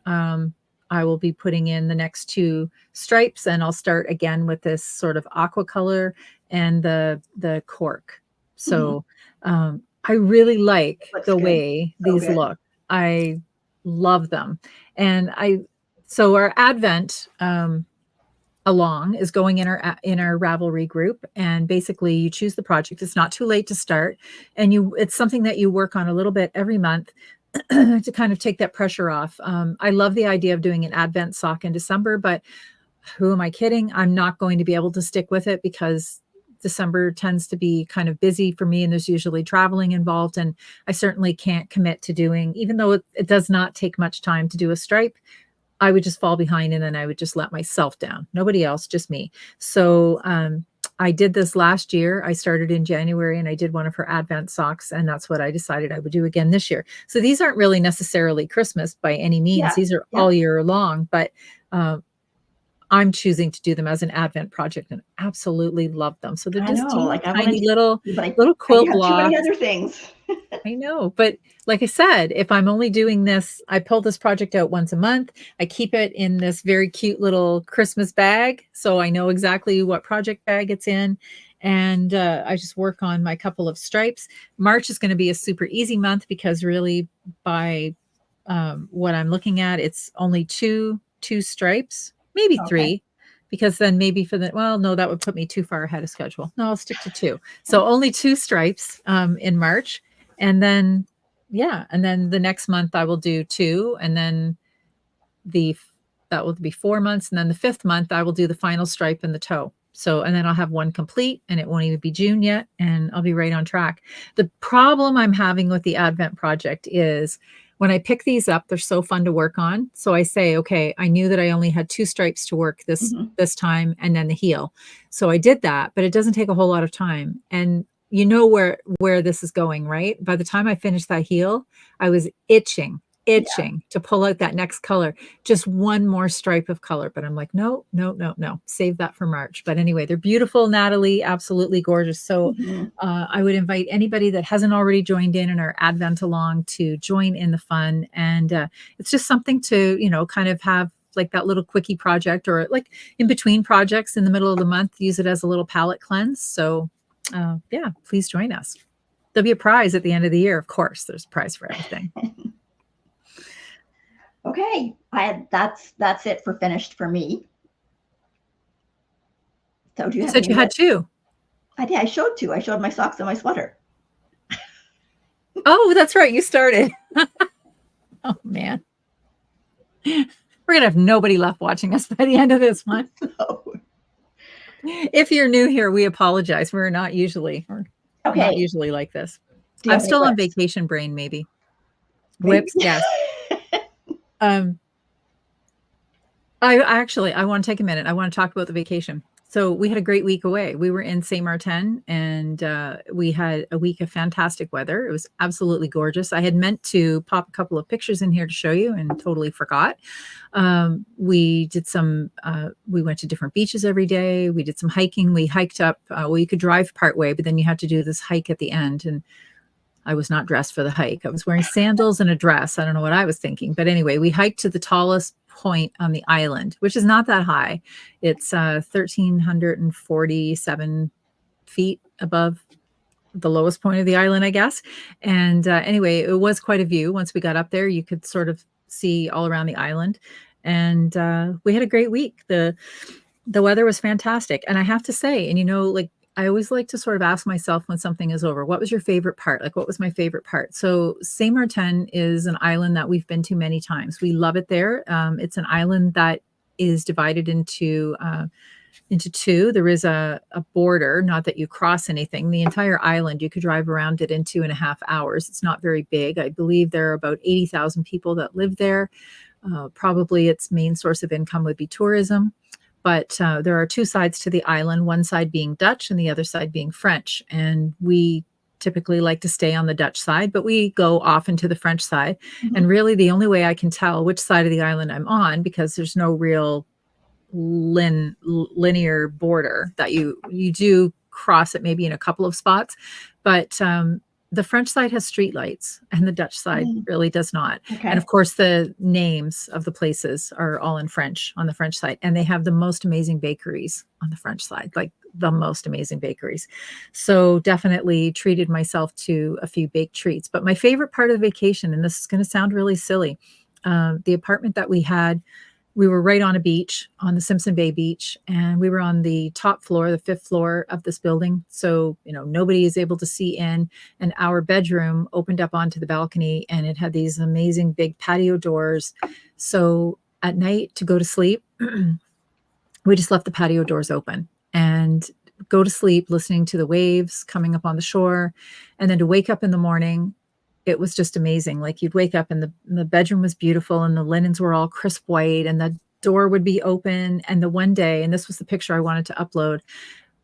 I will be putting in the next 2 stripes, and I'll start again with this sort of aqua color and the cork. So I really like Looks the good. way So these good. look. I love them. And so our Advent along is going in our Ravelry group, and basically you choose the project. It's not too late to start, and it's something that you work on a little bit every month to kind of take that pressure off. I love the idea of doing an Advent sock in December, but who am I kidding? I'm not going to be able to stick with it because December tends to be kind of busy for me, and there's usually traveling involved, and I certainly can't commit to doing, even though it does not take much time to do a stripe. I would just fall behind, and then I would just let myself down. Nobody else, just me. So I did this last year. I started in January, and I did one of her Advent socks, and that's what I decided I would do again this year. So these aren't really necessarily Christmas by any means. Yeah. These are all year long, but I'm choosing to do them as an Advent project, and absolutely love them. So they're just tiny little quilt I have too many blocks. other things. I know, but like I said, if I'm only doing this, I pull this project out once a month. I keep it in this very cute little Christmas bag, so I know exactly what project bag it's in. And I just work on my couple of stripes. March is going to be a super easy month because really by what I'm looking at, it's only two stripes, maybe 3, because then maybe no, that would put me too far ahead of schedule. No, I'll stick to 2. So only 2 stripes in March. And then, and then the next month I will do 2, and then that will be 4 months. And then the 5th month I will do the final stripe in the toe. So, and then I'll have 1 complete, and it won't even be June yet, and I'll be right on track. The problem I'm having with the Advent project is when I pick these up, they're so fun to work on. So I say, okay, I knew that I only had 2 stripes to work this time, and then the heel. So I did that, but it doesn't take a whole lot of time. And you know where this is going, right? By the time I finished that heel, I was itching to pull out that next color, just 1 more stripe of color. But I'm like, no, save that for March. But anyway, they're beautiful, Natalie, absolutely gorgeous. So I would invite anybody that hasn't already joined in our Advent along to join in the fun. And it's just something to, kind of have like that little quickie project, or like in between projects in the middle of the month, use it as a little palette cleanse. So please join us. There'll be a prize at the end of the year. Of course, there's a prize for everything. Okay, that's it for finished for me. So do you said you had 2? I did. I showed 2. I showed my socks and my sweater. Oh, that's right. You started. Oh man, we're gonna have nobody left watching us by the end of this one. No. If you're new here, we apologize. We're not usually like this. I'm still on vacation brain, maybe. Whips, yes. I want to take a minute. I want to talk about the vacation. So we had a great week away. We were in Saint Martin, and we had a week of fantastic weather. It was absolutely gorgeous. I had meant to pop a couple of pictures in here to show you and totally forgot. We did we went to different beaches every day. We did some hiking. We hiked up, you could drive part way, but then you had to do this hike at the end. And I was not dressed for the hike. I was wearing sandals and a dress. I don't know what I was thinking. But anyway, we hiked to the tallest point on the island, which is not that high. It's 1,347 feet above the lowest point of the island, I guess. And anyway, it was quite a view. Once we got up there, you could sort of see all around the island. And we had a great week. The weather was fantastic. And I have to say, and I always like to sort of ask myself when something is over, what was your favorite part? Like, what was my favorite part? So Saint Martin is an island that we've been to many times. We love it there. It's an island that is divided into 2. There is a border, not that you cross anything. The entire island, you could drive around it in 2.5 hours. It's not very big. I believe there are about 80,000 people that live there. Probably its main source of income would be tourism. But there are 2 sides to the island, one side being Dutch and the other side being French. And we typically like to stay on the Dutch side, but we go off into the French side. And really the only way I can tell which side of the island I'm on, because there's no real linear border that you do cross it maybe in a couple of spots. But the French side has street lights and the Dutch side really does not. Okay. And of course, the names of the places are all in French on the French side. And they have the most amazing bakeries on the French side, like the most amazing bakeries. So definitely treated myself to a few baked treats. But my favorite part of the vacation, and this is going to sound really silly, the apartment that we had, we were right on a beach, on the Simpson Bay beach, and we were on the top floor, the 5th floor of this building. So, nobody is able to see in, and our bedroom opened up onto the balcony, and it had these amazing big patio doors. So at night to go to sleep, we just left the patio doors open and go to sleep listening to the waves coming up on the shore. And then to wake up in the morning, it was just amazing. Like you'd wake up and the bedroom was beautiful and the linens were all crisp white and the door would be open. And the one day, and this was the picture I wanted to upload,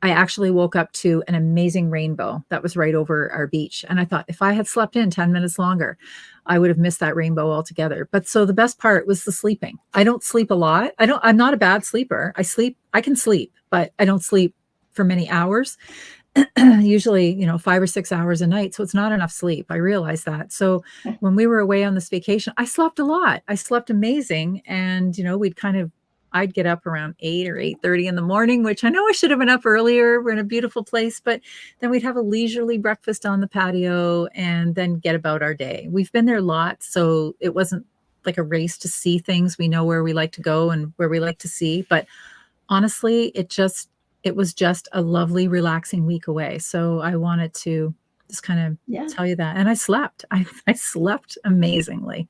I actually woke up to an amazing rainbow that was right over our beach. And I thought if I had slept in 10 minutes longer, I would have missed that rainbow altogether. But so the best part was the sleeping. I don't sleep a lot. I'm not a bad sleeper. I can sleep, but I don't sleep for many hours. Usually, 5 or 6 hours a night. So it's not enough sleep. I realized that. So when we were away on this vacation, I slept a lot. I slept amazing. And, I'd get up around 8 or 8:30 in the morning, which I know I should have been up earlier. We're in a beautiful place, but then we'd have a leisurely breakfast on the patio and then get about our day. We've been there lots. So it wasn't like a race to see things. We know where we like to go and where we like to see. But honestly, it was just a lovely, relaxing week away. So I wanted to just kind of tell you that. And I slept. I slept amazingly.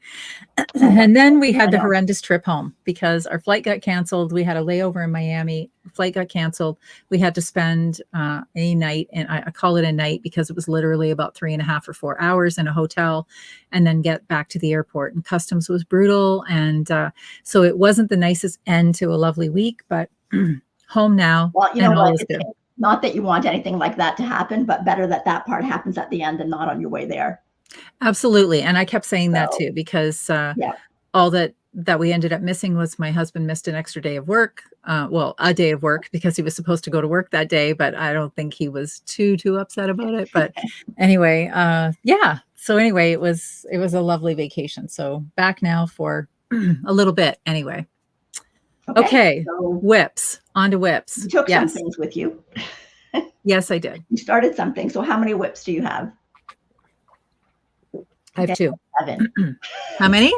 And then we had the horrendous trip home because our flight got canceled. We had a layover in Miami. Flight got canceled. We had to spend a night, and I call it a night because it was literally about 3.5 or 4 hours in a hotel and then get back to the airport. And customs was brutal. And so it wasn't the nicest end to a lovely week, but home now. Well, you know what? It's not that you want anything like that to happen, but better that part happens at the end and not on your way there. Absolutely. And I kept saying that too, because all that we ended up missing was my husband missed an extra day of work. A day of work because he was supposed to go to work that day, but I don't think he was too upset about it. But anyway, So anyway, it was a lovely vacation. So back now for a little bit anyway. Okay. So whips. On to whips. You took some things with you. Yes, I did. You started something. So how many whips do you have? I have 2. 7. How many?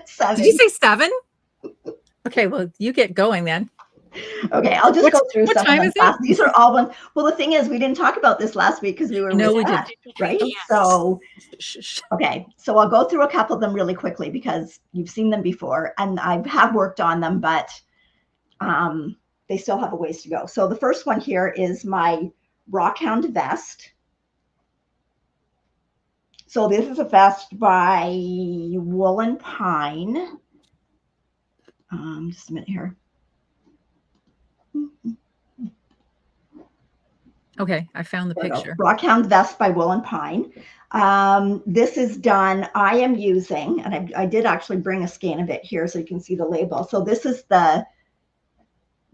7. Did you say 7? Okay, well, you get going then. Okay, I'll just go through some time of them. These are all ones. Well, the thing is, we didn't talk about this last week because we were we did, right? So, okay, so I'll go through a couple of them really quickly because you've seen them before, and I have worked on them, but they still have a ways to go. So the first one here is my Rockhound vest. So this is a vest by Wool and Pine. Just a minute here. Okay, I found the picture. Rockhound vest by Wool and Pine. This is done. I am using, and I did actually bring a scan of it here so you can see the label. So this is the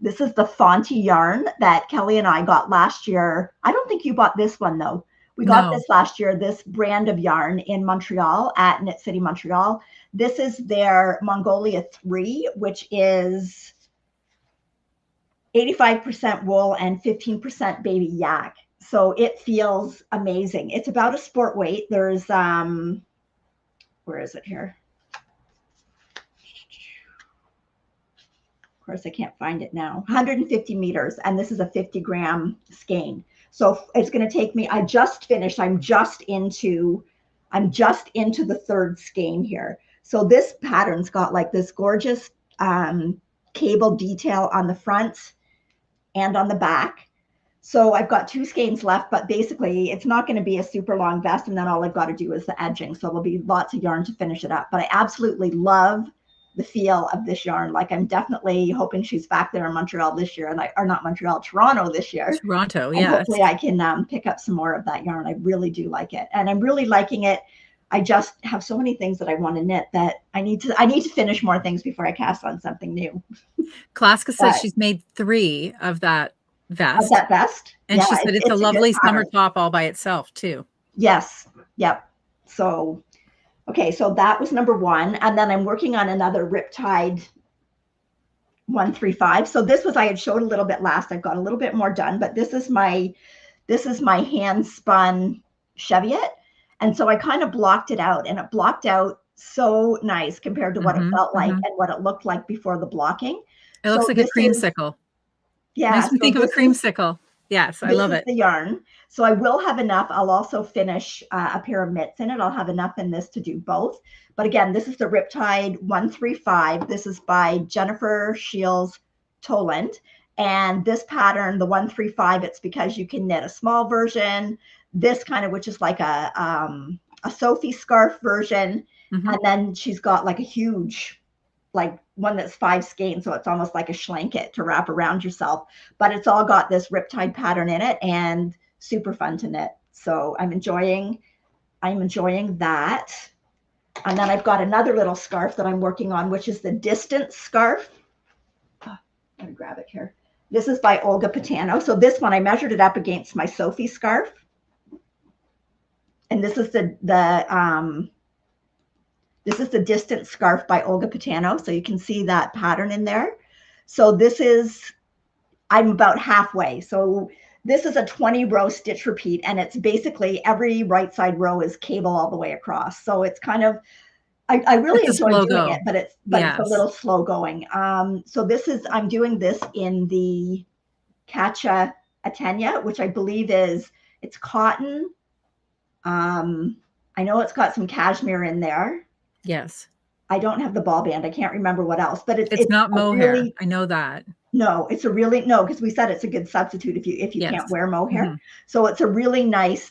Fonty yarn that Kelly and I got last year. I don't think you bought this one though. We got this last year, this brand of yarn in Montreal at Knit City, Montreal. This is their Mongolia 3, which is 85% wool and 15% baby yak. So it feels amazing. It's about a sport weight. There's, where is it here? Of course, I can't find it now. 150 meters, and this is a 50-gram skein. So it's going to take me, I just finished. I'm just into the 3rd skein here. So this pattern's got like this gorgeous cable detail on the front and on the back. So I've got 2 skeins left, but basically it's not going to be a super long vest. And then all I've got to do is the edging. So there'll be lots of yarn to finish it up. But I absolutely love the feel of this yarn. Like I'm definitely hoping she's back there in Montreal this year, or not Montreal, Toronto this year. Toronto, yeah. Hopefully I can pick up some more of that yarn. I really do like it, and I'm really liking it. I just have so many things that I want to knit that I need to finish more things before I cast on something new. Klaska says she's made 3 of that vest. Of that vest, and she said it's a lovely summer top all by itself too. Yes. Yep. So, okay, so that was number one. And then I'm working on another Riptide 135. So this was, I had showed a little bit last. I've got a little bit more done, but this is my hand spun Cheviot. And so I kind of blocked it out, and it blocked out so nice compared to what it felt like and what it looked like before the blocking. It looks like a creamsicle. Yeah. Makes me think of a creamsicle. Yes, I love it. This is the yarn. So I will have enough. I'll also finish a pair of mitts in it. I'll have enough in this to do both. But again, this is the Riptide 135. This is by Jennifer Shields Toland. And this pattern, the 135, it's because you can knit a small version, this kind of, which is like a Sophie scarf version. And then she's got like a huge, like one that's 5 skein. So it's almost like a schlanket to wrap around yourself, but it's all got this Riptide pattern in it and super fun to knit. So I'm enjoying that. And then I've got another little scarf that I'm working on, which is the distance scarf. Oh, let me grab it here. This is by Olga Patano. So this one, I measured it up against my Sophie scarf. And this is the distance scarf by Olga Patano. So you can see that pattern in there. So this is, I'm about halfway. So this is a 20 row stitch repeat, and it's basically every right side row is cable all the way across. So it's kind of, I really enjoy doing it, but it's a little slow going. So this is, I'm doing this in the Katja Atenya, which I believe it's cotton. I know it's got some cashmere in there. Yes. I don't have the ball band. I can't remember what else, but it's not mohair. I know that. No, it's a really, no, because we said it's a good substitute if you can't wear mohair. So it's a really nice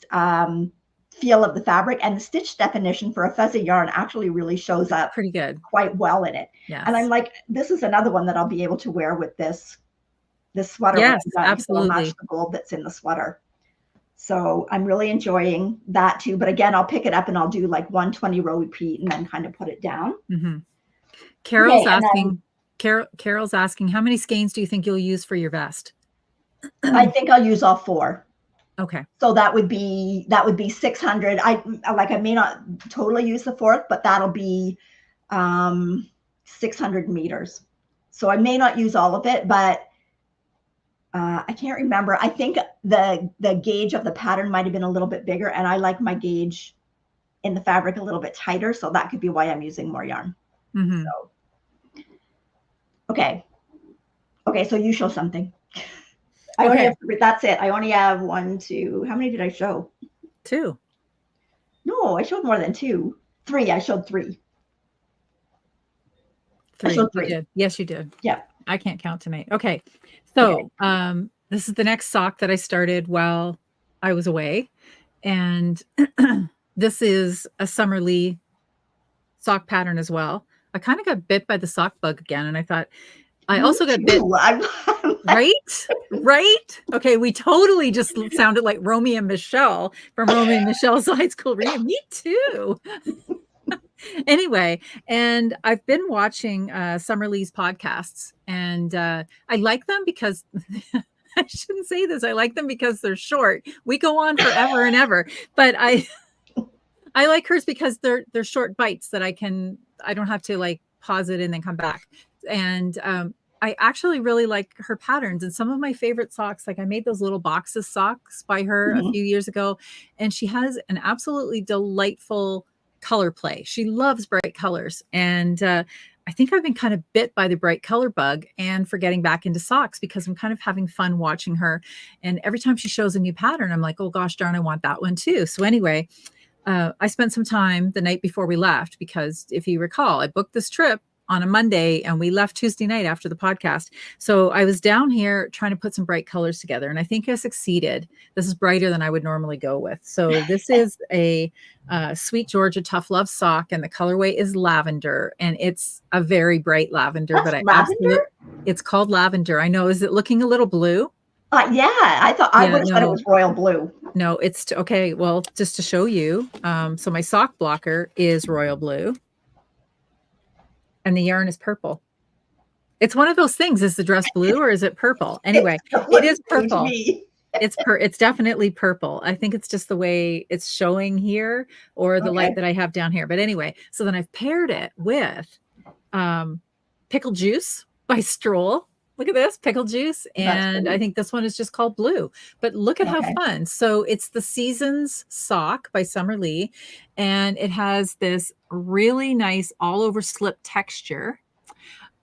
feel of the fabric, and the stitch definition for a fuzzy yarn actually really shows up pretty good, quite well in it. Yes. And I'm like, this is another one that I'll be able to wear with this sweater. Yes, absolutely. Match the gold that's in the sweater. So I'm really enjoying that too. But again, I'll pick it up and I'll do like 120 row repeat and then kind of put it down. Carol's asking, Carol's asking, how many skeins do you think you'll use for your vest? I think I'll use all 4. Okay. So that would be 600. I may not totally use the 4th, but that'll be 600 meters. So I may not use all of it, but I can't remember. I think the gauge of the pattern might have been a little bit bigger, and I like my gauge in the fabric a little bit tighter. So that could be why I'm using more yarn. So, okay. So you show something. That's it. I only have 1, 2. How many did I show? 2. No, I showed more than 2. 3. I showed 3. 3. I showed 3. You did. Yes, you did. Yeah. I can't count tonight. Okay. So this is the next sock that I started while I was away. And this is a Summerlee sock pattern as well. I kind of got bit by the sock bug again. And I thought, I also got bit. Right? Okay, we totally just sounded like Romy and Michelle from Romy and Michelle's High School Reunion. Me too. Anyway, and I've been watching Summerlee's podcasts, and I like them because I shouldn't say this. I like them because they're short. We go on forever and ever, but I like hers because they're short bites that I don't have to like pause it and then come back. And I actually really like her patterns, and some of my favorite socks, like I made those little boxes socks by her a few years ago, and she has an absolutely delightful color play. She loves bright colors. And I think I've been kind of bit by the bright color bug and for getting back into socks because I'm kind of having fun watching her. And every time she shows a new pattern, I'm like, oh gosh, darn, I want that one too. So anyway, I spent some time the night before we left, because if you recall, I booked this trip on a Monday and we left Tuesday night after the podcast. So I was down here trying to put some bright colors together, and I think I succeeded. This is brighter than I would normally go with. So this is a Sweet Georgia Tough Love sock, and the colorway is lavender, and it's a very bright lavender. It's called lavender. I know. Is it looking a little blue? Yeah, I thought I would have said it was royal blue. No, it's okay. Well, just to show you. So my sock blocker is royal blue, and the yarn is purple. It's one of those things. Is the dress blue or is it purple? Anyway, it is purple. It's definitely purple. I think it's just the way it's showing here, or the light Okay. that I have down here. But anyway, so then I've paired it with Pickle Juice by Stroll. Look at this, Pickle Juice. That's And I pretty. think this one is just called Blue. But look at how Okay. fun. So it's the Seasons Sock by Summer Lee. And it has this really nice all over slip texture.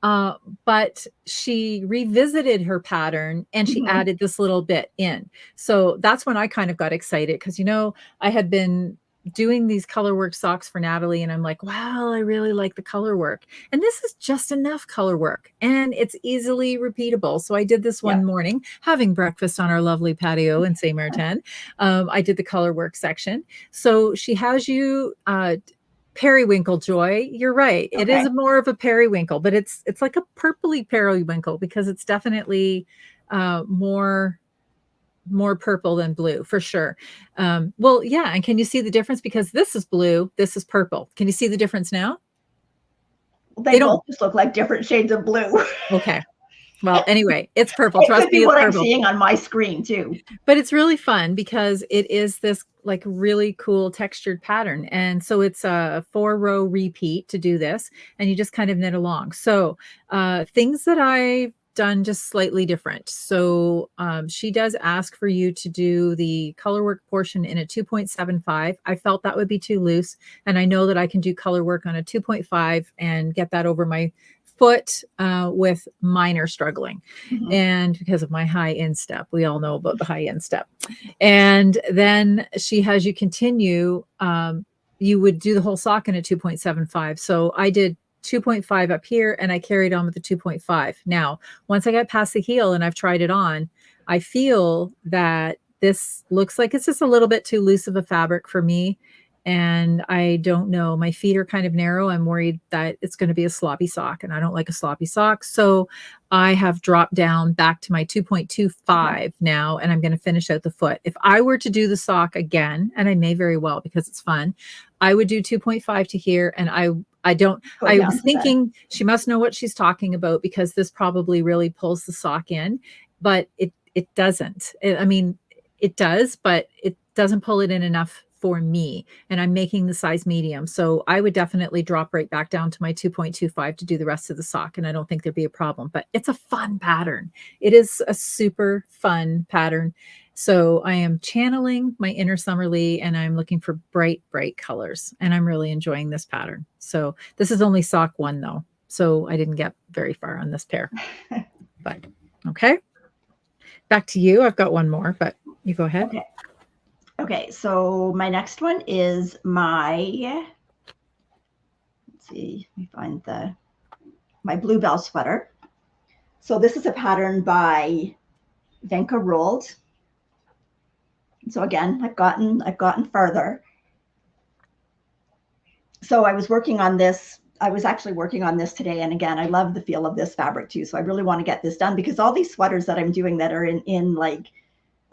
But she revisited her pattern and she Mhm. added this little bit in. So that's when I kind of got excited because, I had been doing these color work socks for Natalie and I'm like, wow, I really like the color work. And this is just enough color work and it's easily repeatable. So I did this Yeah. one morning, having breakfast on our lovely patio in Saint Martin. I did the color work section. So she has you periwinkle, Joy. You're right. It Okay. is more of a periwinkle, but it's like a purpley periwinkle because it's definitely more purple than blue for sure. Well, yeah. And can you see the difference? Because this is blue, this is purple. Can you see the difference now? They They both don't. just look like different shades of blue. Okay. Well, anyway, it's purple. It Trust could me, be it's what I'm purple. seeing on my screen too. But it's really fun because it is this like really cool textured pattern. And so it's a 4-row repeat to do this. And you just kind of knit along. So things that I've done just slightly different. So she does ask for you to do the color work portion in a 2.75. I felt that would be too loose. And I know that I can do color work on a 2.5 and get that over my foot with minor struggling. Mhm. And because of my high instep, we all know about the high instep. And then she has you continue. You would do the whole sock in a 2.75. So I did 2.5 up here and I carried on with the 2.5. Now, once I got past the heel and I've tried it on, I feel that this looks like it's just a little bit too loose of a fabric for me. And I don't know. My feet are kind of narrow. I'm worried that it's going to be a sloppy sock, and I don't like a sloppy sock. So I have dropped down back to my 2.25 now, and I'm going to finish out the foot. If I were to do the sock again, and I may very well because it's fun, I would do 2.5 to here, and I don't. Go I down was to that. thinking she must know what she's talking about because this probably really pulls the sock in, but it doesn't. I mean, it does, but it doesn't pull it in enough for me, and I'm making the size medium. So I would definitely drop right back down to my 2.25 to do the rest of the sock. And I don't think there'd be a problem, but it's a fun pattern. It is a super fun pattern. So I am channeling my inner Summer Lee and I'm looking for bright, bright colors. And I'm really enjoying this pattern. So this is only sock 1 though. So I didn't get very far on this pair, but okay. Back to you. I've got one more, but you go ahead. Okay. Okay, so my next one is my, let's see, let me find my Bluebell sweater. So this is a pattern by Venka Rolled. So again, I've gotten further. So I was working on this. I was actually working on this today. And again, I love the feel of this fabric too. So I really want to get this done because all these sweaters that I'm doing that are in like,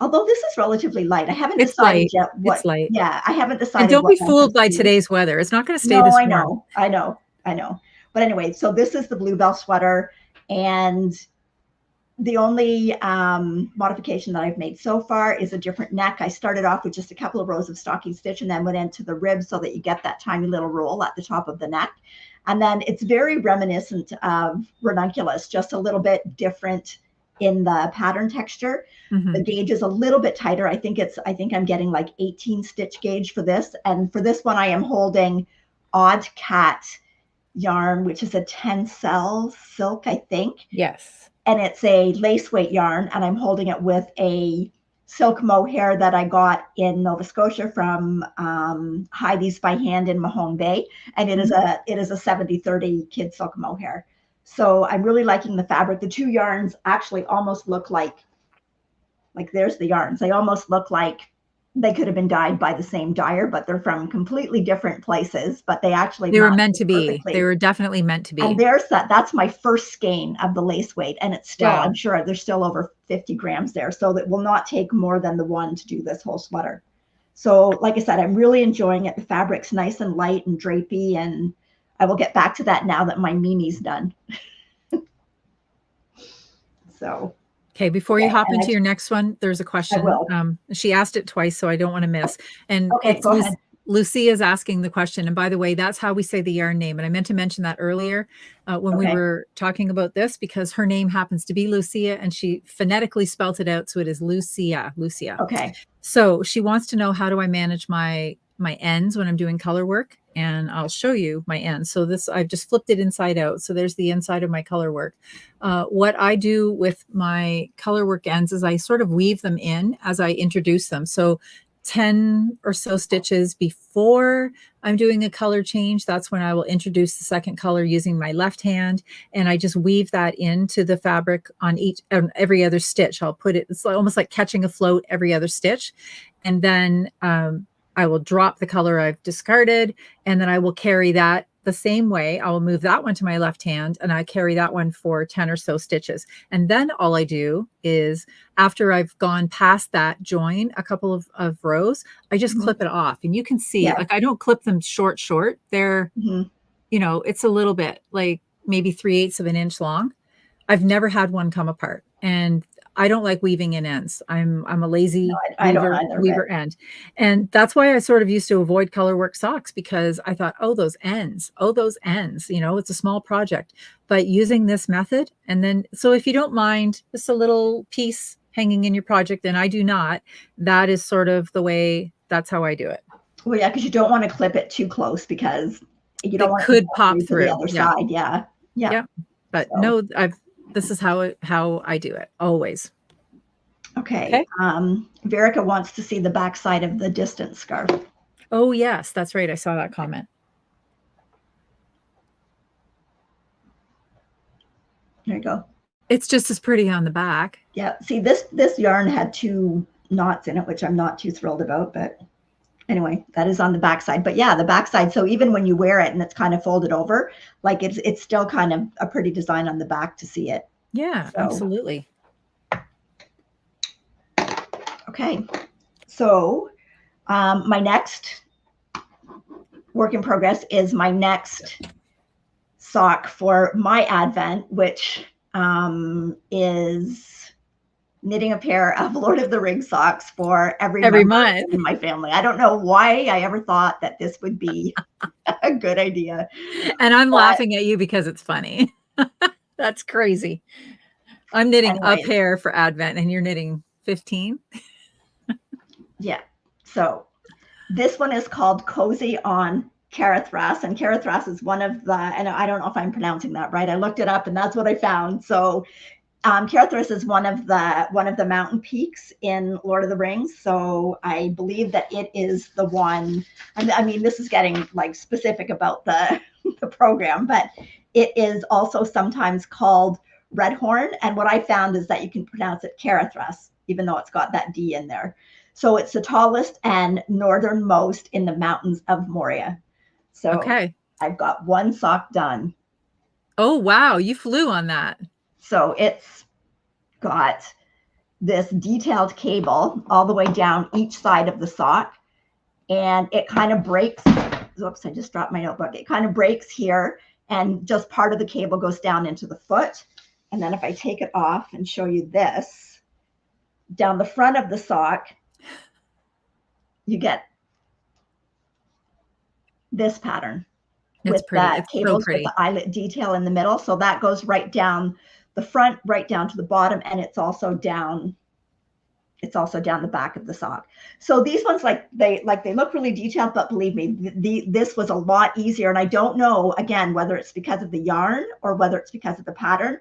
although this is relativally light, I haven't decided yet what. It's light. Yeah, I haven't decided. And don't what be fooled by today's weather. It's not going to stay this warm. I know. But anyway, so this is the Bluebell sweater, and the only modification that I've made so far is a different neck. I started off with just a couple of rows of stocking stitch and then went into the rib so that you get that tiny little roll at the top of the neck. And then it's very reminiscent of ranunculus, just a little bit different in the pattern texture. Mm-hmm. The gauge is a little bit tighter. I think I'm getting like 18 stitch gauge for this. And for this one, I am holding Odd Cat yarn, which is a Tencel silk, I think. Yes. And it's a lace weight yarn, and I'm holding it with a silk mohair that I got in Nova Scotia from Heidi's by Hand in Mahone Bay, and it is a 70-30 kid silk mohair. So I'm really liking the fabric. The two yarns actually almost look like there's the yarns. They almost look like they could have been dyed by the same dyer, but they're from completely different places, but they were meant to be. Perfectly. They were definitely meant to be. And that's my first skein of the lace weight. And it's still, wow. I'm sure there's still over 50 grams there. So that will not take more than the one to do this whole sweater. So like I said, I'm really enjoying it. The fabric's nice and light and drapey, and I will get back to that now that my Mimi's done. So. Okay, before you hop And into your next one, there's a I question. will. She asked it twice, so I don't want to miss. And Okay, go ahead. Lucy is asking the question. And by the way, that's how we say the yarn name. And I meant to mention that earlier when we Okay. were talking about this, because her name happens to be Lucia and she phonetically spelt it out. So it is Lucia. Okay. So she wants to know, how do I manage my ends when I'm doing color work? And I'll show you my ends. So this, I've just flipped it inside out. So there's the inside of my color work. What I do with my color work ends is I sort of weave them in as I introduce them. So 10 or so stitches before I'm doing a color change, that's when I will introduce the second color using my left hand. And I just weave that into the fabric on every other stitch. I'll put it, it's almost like catching a float every other stitch. And then I will drop the color I've discarded, and then I will carry that the same way. I will move that one to my left hand and I carry that one for 10 or so stitches. And then all I do is, after I've gone past that join a couple of rows, I just clip it off. And you can see, like, I don't clip them short. They're, you know, it's a little bit like maybe 3/8 of an inch long. I've never had one come apart. And I don't like weaving in ends. I'm a lazy weaver end. And that's why I sort of used to avoid color work socks, because I thought, oh, those ends, you know, it's a small project. But using this method, and then, so if you don't mind just a little piece hanging in your project, and I do not, that is sort of the way, that's how I do it. Well, yeah, because you don't want to clip it too close, because you don't want it could pop through the other side. Yeah. But so, no, this is how I do it always. Okay. Verica wants to see the back side of the distance scarf. Oh yes, that's right. I saw that comment. There you go. It's just as pretty on the back. Yeah. See, this yarn had 2 knots in it, which I'm not too thrilled about, but anyway, that is on the back side. But yeah, the back side. So even when you wear it and it's kind of folded over, like it's still kind of a pretty design on the back to see it. Yeah, so, absolutely. Okay. So my next work in progress is my next sock for my Advent, which is knitting a pair of Lord of the Rings socks for every month in my family. I don't know why I ever thought that this would be a good idea. And I'm laughing at you because it's funny. That's crazy. I'm knitting a pair for Advent and you're knitting 15. Yeah. So this one is called Cozy on Carathras, and Carathras is one of the, and I don't know if I'm pronouncing that right. I looked it up and that's what I found. So Carathras is one of the mountain peaks in Lord of the Rings. So I believe that it is the one. I mean, this is getting like specific about the program, but it is also sometimes called Redhorn. And what I found is that you can pronounce it Carathras, even though it's got that D in there. So it's the tallest and northernmost in the mountains of Moria. So I've got one sock done. Oh, wow. You flew on that. So it's got this detailed cable all the way down each side of the sock. And it kind of breaks. Oops, I just dropped my notebook. It kind of breaks here, and just part of the cable goes down into the foot. And then if I take it off and show you this, down the front of the sock, you get this pattern with the cables with the eyelet detail in the middle. So that goes right down the front, right down to the bottom, and it's also down the back of the sock. So these ones, they look really detailed, but believe me, this was a lot easier. And I don't know, again, whether it's because of the yarn or whether it's because of the pattern.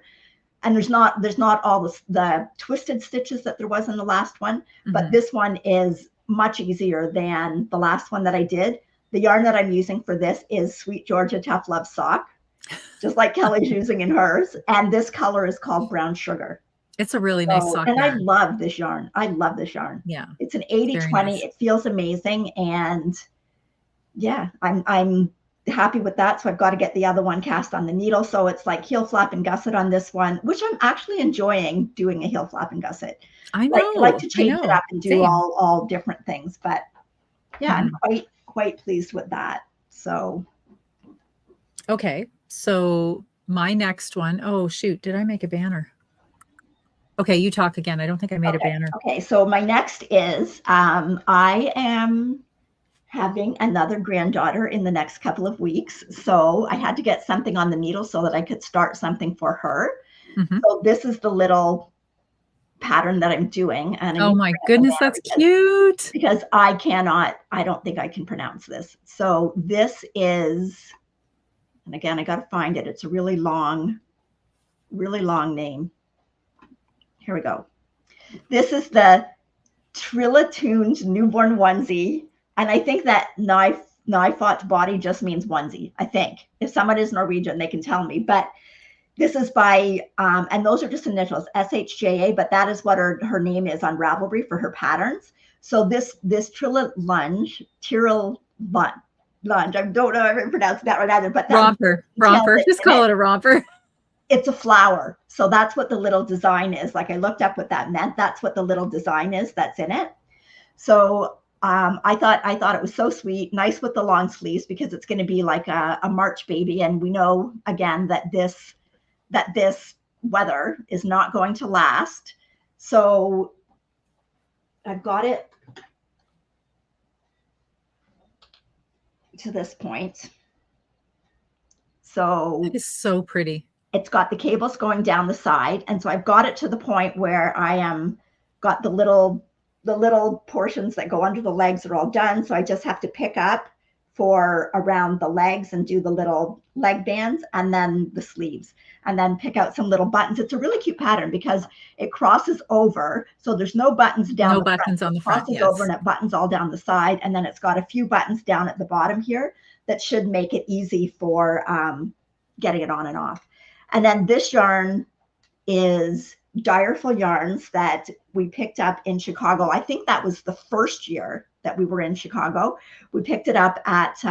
And there's not all the twisted stitches that there was in the last one, but this one is much easier than the last one that I did. The yarn that I'm using for this is Sweet Georgia Tough Love Sock, just like Kelly's using in hers. And this color is called Brown Sugar. It's a really nice sock. And yarn. I love this yarn. Yeah. It's an 80/20. Nice. It feels amazing. And yeah, I'm happy with that. So I've got to get the other one cast on the needle. So it's like heel flap and gusset on this one, which I'm actually enjoying doing a heel flap and gusset. I know. I like to change it up and do all different things. But yeah, I'm quite pleased with that. So okay. So my next one, oh shoot, did I make a banner? Okay, you talk again. I don't think I made a Okay. banner. Okay, so my next is I am having another granddaughter in the next couple of weeks. So I had to get something on the needle so that I could start something for her. Mhm. So this is the little pattern that I'm doing. And I Oh need to my bring up the goodness, banner that's cute. because I don't think I can pronounce this. So this is, and again, I got to find it. It's a really long name. Here we go. This is the Trillatunes newborn onesie. And I think that Nifot body just means onesie, I think. If someone is Norwegian, they can tell me. But this is by, and those are just initials, SHJA, but that is what her name is on Ravelry for her patterns. So this Tyrrell Lunge, I don't know if I pronounced that right either, but that romper, just call it a romper. It's a flower. So that's what the little design is. Like I looked up what that meant. That's what the little design is that's in it. So I thought it was so sweet, nice with the long sleeves because it's going to be like a March baby. And we know again that this weather is not going to last. So I've got it to this point. So it is so pretty. It's got the cables going down the side. And so I've got it to the point where I am got the little portions that go under the legs are all done. So I just have to pick up for around the legs and do the little leg bands and then the sleeves and then pick out some little buttons. It's a really cute pattern because it crosses over. So there's no buttons down no buttons on the front. Crosses over and it buttons all down the side. And then it's got a few buttons down at the bottom here that should make it easy for getting it on and off. And then this yarn is Direful Yarns that we picked up in Chicago. I think that was the first year that we were in Chicago. We picked it up at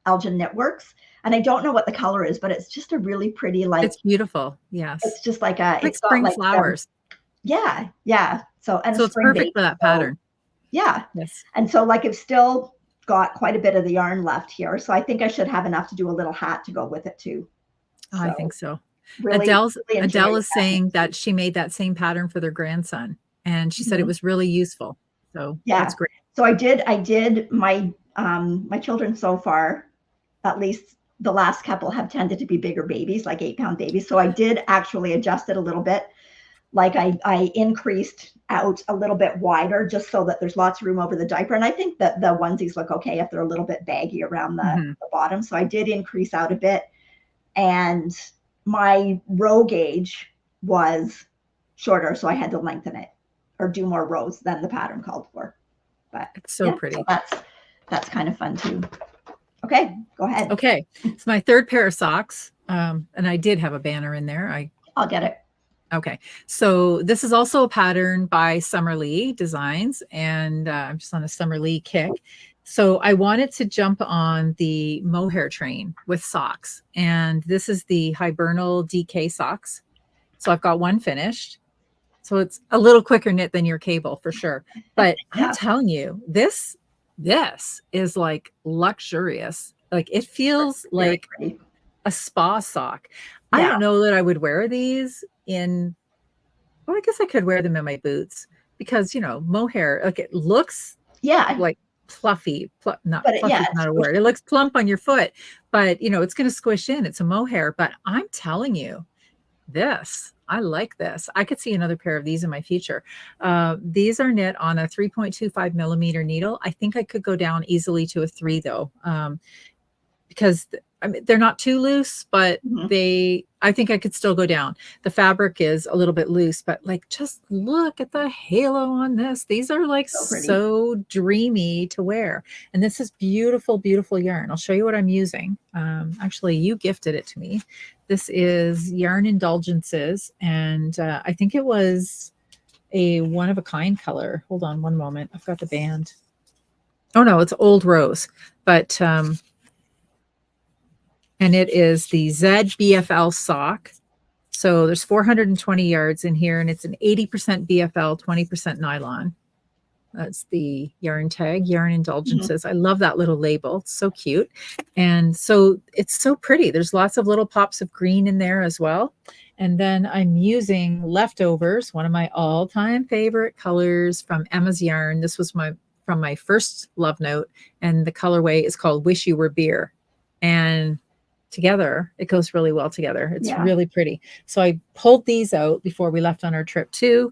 Elgin Knitworks. And I don't know what the color is, but it's just a really pretty, like. It's beautiful. Yes. It's just like a. Like spring flowers. Yeah. So it's perfect for that pattern. Yeah. Yes. And so like I've still got quite a bit of the yarn left here. So I think I should have enough to do a little hat to go with it too. Oh, I think so. Really, Adele is saying that she made that same pattern for their grandson, and she said it was really useful. So yeah, that's great. So I did my my children so far, at least the last couple have tended to be bigger babies, like 8-pound babies. So I did actually adjust it a little bit. Like I increased out a little bit wider just so that there's lots of room over the diaper. And I think that the onesies look okay if they're a little bit baggy around the bottom. So I did increase out a bit. And my row gauge was shorter, so I had to lengthen it or do more rows than the pattern called for. But it's so pretty. So that's kind of fun too. Okay, go ahead. Okay, it's my third pair of socks, and I did have a banner in there. I'll get it. Okay, so this is also a pattern by Summer Lee Designs, and I'm just on a Summer Lee kick. So I wanted to jump on the mohair train with socks, and this is the Hibernal DK socks. So I've got one finished. So it's a little quicker knit than your cable for sure. But I'm telling you, this is like luxurious. Like it feels like a spa sock. I don't know that I would wear these in, well, I guess I could wear them in my boots because, you know, mohair, like it looks like fluffy, not fluffy is not a word. It looks plump on your foot, but you know, it's going to squish in. It's a mohair, but I'm telling you, I like this. I could see another pair of these in my future. These are knit on a 3.25 millimeter needle. I think I could go down easily to a 3 though, because I mean, they're not too loose, but I think I could still go down. The fabric is a little bit loose, but like, just look at the halo on this. These are like so dreamy to wear. And this is beautiful, beautiful yarn. I'll show you what I'm using. Actually, you gifted it to me. This is Yarn Indulgences. And I think it was a one-of-a-kind color. Hold on one moment. I've got the band. Oh no, it's Old Rose, but and it is the ZBFL sock. So there's 420 yards in here, and it's an 80% BFL, 20% nylon. That's the yarn tag, Yarn Indulgences. I love that little label. It's so cute. And so it's so pretty. There's lots of little pops of green in there as well. And then I'm using Leftovers, one of my all-time favorite colors from Emma's Yarn. This was from my first love note, and the colorway is called Wish You Were Beer. And together, it goes really well together. It's really pretty. So I pulled these out before we left on our trip too.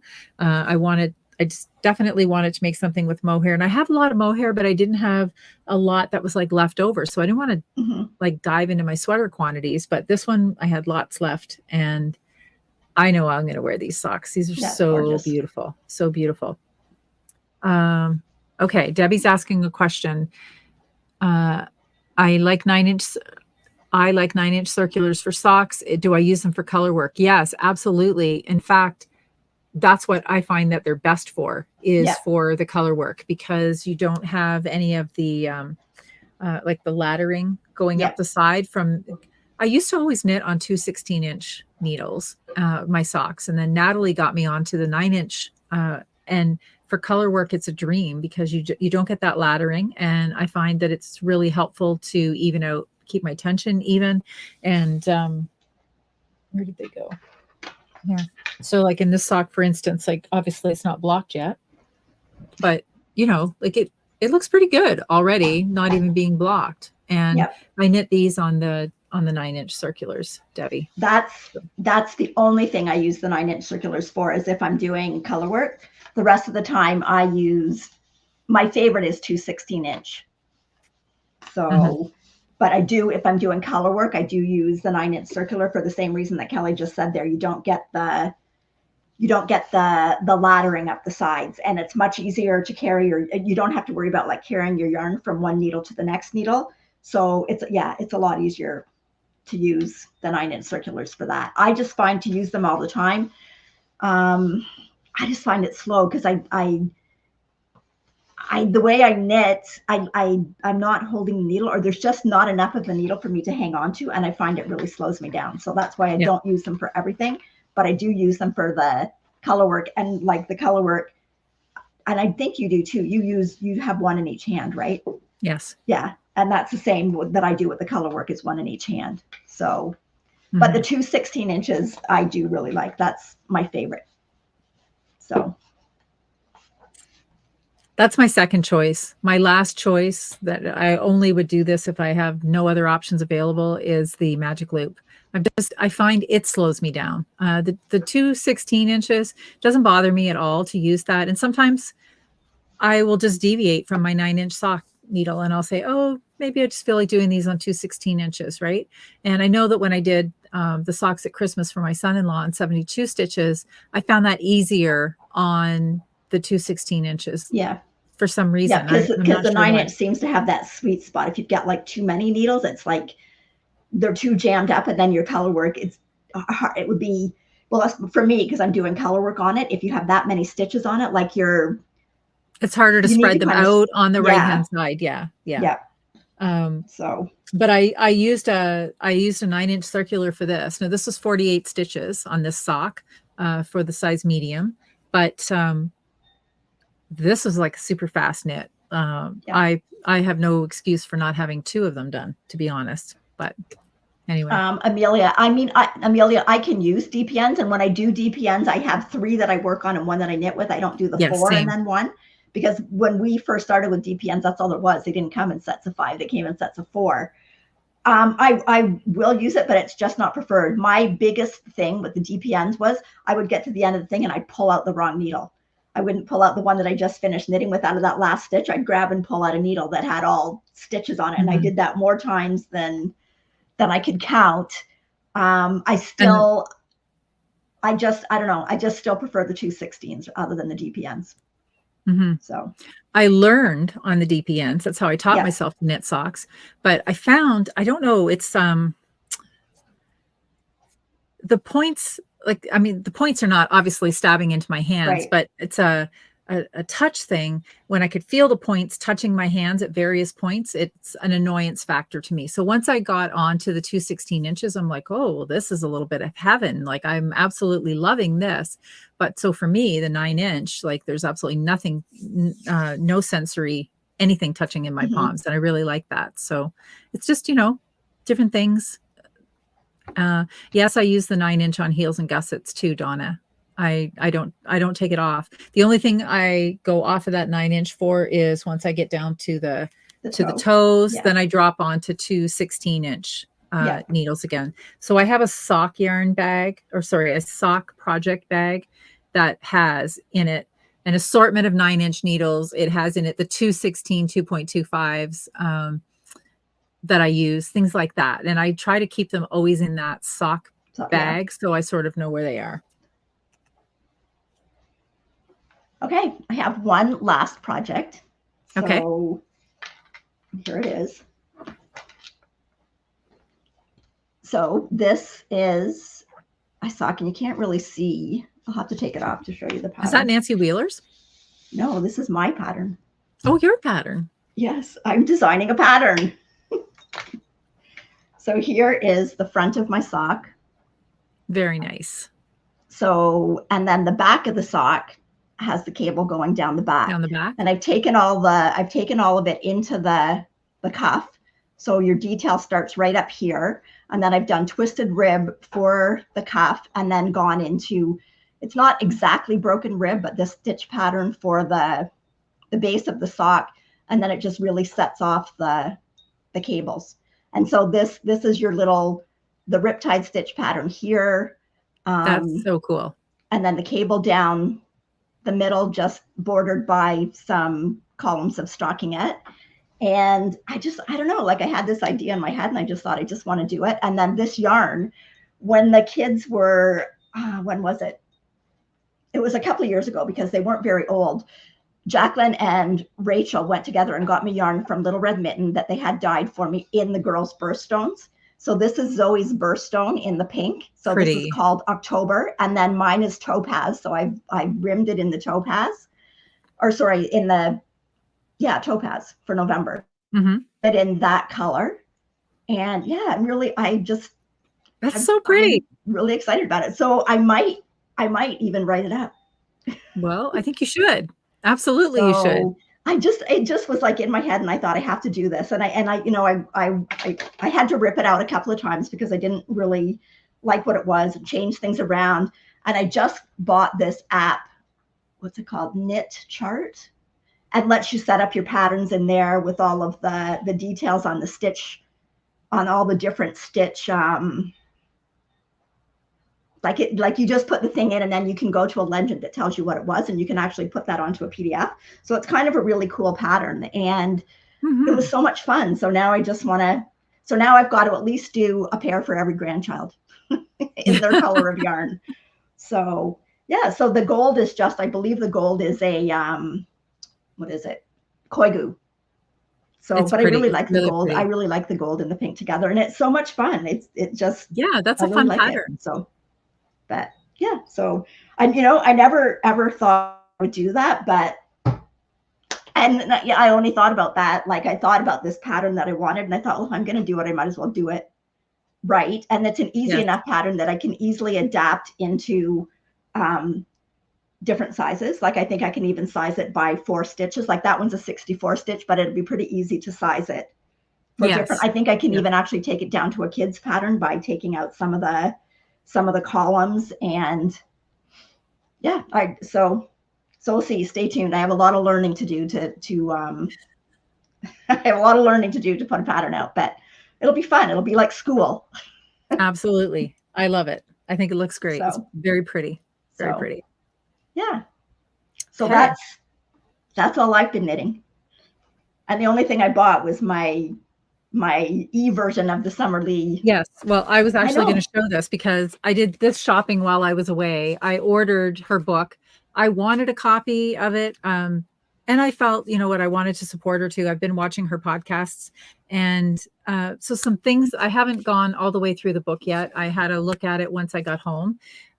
I just definitely wanted to make something with mohair, and I have a lot of mohair, but I didn't have a lot that was like left over. So I didn't want to like dive into my sweater quantities, but this one I had lots left, and I know I'm going to wear these socks. These are so gorgeous. Beautiful. So beautiful. Okay. Debbie's asking a question. I like 9-inch circulars for socks. Do I use them for color work? Yes, absolutely. In fact, that's what I find that they're best for is for the color work, because you don't have any of the like the laddering going up the side from. I used to always knit on 2 16-inch needles, my socks, and then Natalie got me onto the 9-inch. And for color work, it's a dream because you don't get that laddering, and I find that it's really helpful to even out, keep my tension even. And where did they go? Yeah. So like in this sock, for instance, like obviously it's not blocked yet, but like it looks pretty good already, not even being blocked. And I knit these on the 9-inch circulars, Debbie. That's the only thing I use the 9-inch circulars for, is if I'm doing color work. The rest of the time I use, my favorite is 2 16-inch. So but I do, if I'm doing color work, I do use the 9-inch circular for the same reason that Kelly just said there. You don't get the laddering up the sides, and it's much easier to carry you don't have to worry about like carrying your yarn from one needle to the next needle. So it's a lot easier to use the 9-inch circulars for that. I just find to use them all the time. I just find it slow because the way I knit, I'm not holding the needle, or there's just not enough of the needle for me to hang on to, and I find it really slows me down. So that's why I don't use them for everything, but I do use them for the color work. And like the color work, and I think you do too, you have one in each hand, right? Yes. Yeah. And that's the same that I do with the color work, is one in each hand. So, but the 2 16-inches I do really like. That's my favorite. So that's my second choice. My last choice, that I only would do this if I have no other options available, is the Magic Loop. I find it slows me down. The 2 16-inches doesn't bother me at all to use that. And sometimes I will just deviate from my 9-inch sock needle, and I'll say, oh, maybe I just feel like doing these on 2 16-inches, right? And I know that when I did the socks at Christmas for my son-in-law in 72 stitches, I found that easier on the 2 16-inches. Yeah. For some reason. Yeah, because the 9-inch seems to have that sweet spot. If you've got like too many needles, it's like they're too jammed up, and then your color work, it would be, well, for me, because I'm doing color work on it, if you have that many stitches on it, like it's harder to spread them out on the right hand side. Yeah. So, but I used a 9-inch circular for this. Now this was 48 stitches on this sock for the size medium, but this was like a super fast knit. I have no excuse for not having 2 of them done, to be honest. But anyway, Amelia, I can use DPNs, and when I do DPNs, I have 3 that I work on and 1 that I knit with. I don't do the 4 and then 1, because when we first started with DPNs, that's all there was. They didn't come in sets of 5; they came in sets of 4. I will use it, but it's just not preferred. My biggest thing with the DPNs was I would get to the end of the thing and I'd pull out the wrong needle. I wouldn't pull out the one that I just finished knitting with out of that last stitch. I'd grab and pull out a needle that had all stitches on it. And I did that more times than I could count. I don't know. I just still prefer the 2 16s other than the DPNs. So I learned on the DPNs. That's how I taught myself to knit socks. But I found, I don't know, it's the points, the points are not obviously stabbing into my hands, but it's a touch thing, when I could feel the points touching my hands at various points, it's an annoyance factor to me. So once I got onto the 2/16 inches, I'm like, oh, well, this is a little bit of heaven. Like, I'm absolutely loving this. But so for me, the 9-inch, like, there's absolutely nothing, no sensory, anything touching in my palms. And I really like that. So it's just, different things. Yes, I use the 9-inch on heels and gussets too, Donna. I don't take it off. The only thing I go off of that 9-inch for is once I get down to the toes, then I drop onto 2/16-inch needles again. So I have a sock yarn bag, a sock project bag that has in it an assortment of 9-inch needles. It has in it the 2/16, 2.25s that I use, things like that. And I try to keep them always in that sock bag, so I sort of know where they are. Okay, I have one last project. Okay. So here it is. So this is a sock, and you can't really see. I'll have to take it off to show you the pattern. Is that Nancy Wheeler's? No, this is my pattern. Oh, your pattern. Yes, I'm designing a pattern. So here is the front of my sock. Very nice. So, and then the back of the sock has the cable going down the back. Down the back. And I've taken all of it into the cuff. So your detail starts right up here. And then I've done twisted rib for the cuff, and then gone into, it's not exactly broken rib, but the stitch pattern for the base of the sock. And then it just really sets off the cables. And so this is your the riptide stitch pattern here. That's so cool. And then the cable down the middle, just bordered by some columns of stockinette. And I don't know, like, I had this idea in my head, and I just thought, I just want to do it. And then this yarn, when the kids were, when was it? It was a couple of years ago, because they weren't very old. Jacqueline and Rachel went together and got me yarn from Little Red Mitten that they had dyed for me in the girls' birthstones. So this is Zoe's birthstone in the pink. So Pretty. This is called October. And then mine is topaz. So I rimmed it in the topaz, or sorry, in the, topaz for November. But in that color. And yeah, that's so pretty. I'm really excited about it. So I might even write it up. Well, I think you should. Absolutely, you should. It just was like in my head, and I thought, I have to do this. And I had to rip it out a couple of times because I didn't really like what it was, and change things around. And I just bought this app. What's it called? Knit Chart, and lets you set up your patterns in there with all of the details on the stitch, on all the different stitch. Like you just put the thing in, and then you can go to a legend that tells you what it was, and you can actually put that onto a PDF. So it's kind of a really cool pattern, and it was so much fun. So now I just want to, now I've got to at least do a pair for every grandchild in their color of yarn. So yeah, so the gold is just, I believe the gold is a, what is it? Koigu. So, but pretty. I really like the gold. Pretty. I really like the gold and the pink together, and it's so much fun. It just, that's a fun pattern. It. So. But yeah, so I never ever thought I would do that, and I only thought about that. Like, I thought about this pattern that I wanted, and I thought, well, if I'm going to do it, I might as well do it right. And it's an easy enough pattern that I can easily adapt into different sizes. Like, I think I can even size it by 4 stitches. Like, that one's a 64 stitch, but it'd be pretty easy to size it for different. I think I can even actually take it down to a kid's pattern by taking out some of the columns. And so we'll see. Stay tuned. I have a lot of learning to do I have a lot of learning to do to put a pattern out, but it'll be fun. It'll be like school. Absolutely. I love it. I think it looks great. It's very pretty. Very pretty. Yeah. So that's all I've been knitting. And the only thing I bought was my version of the Summerlee. Yes. Well, I was actually going to show this because I did this shopping while I was away. I ordered her book. I wanted a copy of it. And I felt, I wanted to support her too. I've been watching her podcasts. And so some things, I haven't gone all the way through the book yet. I had a look at it once I got home.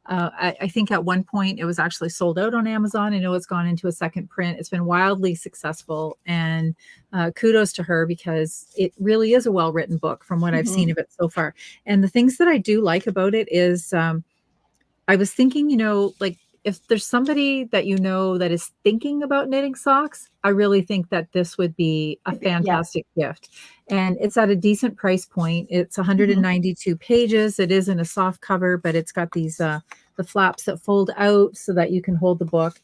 I think at one point it was actually sold out on Amazon. I know it's gone into a second print. It's been wildly successful, and kudos to her, because it really is a well-written book from what I've seen of it so far. And the things that I do like about it is, I was thinking, like, if there's somebody that that is thinking about knitting socks, I really think that this would be a fantastic gift. And it's at a decent price point. It's 192 pages. It is in a soft cover, but it's got these the flaps that fold out so that you can hold the book.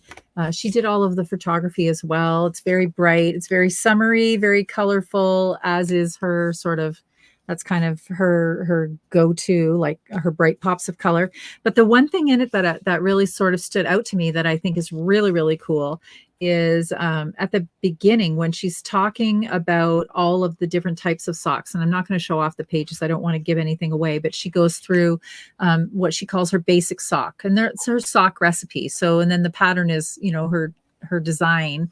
She did all of the photography as well. It's very bright. It's very summery, very colorful, as is her sort of, that's kind of her go-to, like her bright pops of color. But the one thing in it that really sort of stood out to me that I think is really, really cool is at the beginning when she's talking about all of the different types of socks. And I'm not going to show off the pages. I don't want to give anything away, but she goes through what she calls her basic sock. And it's her sock recipe. So, and then the pattern is, her design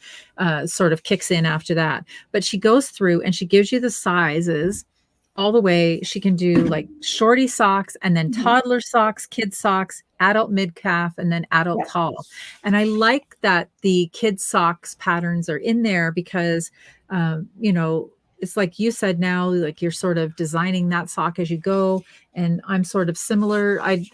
sort of kicks in after that. But she goes through and she gives you the sizes all the way. She can do like shorty socks, and then toddler socks, kid socks, adult mid-calf, and then adult tall. And I like that the kid socks patterns are in there because, it's like you said now, like you're sort of designing that sock as you go. And I'm sort of similar. I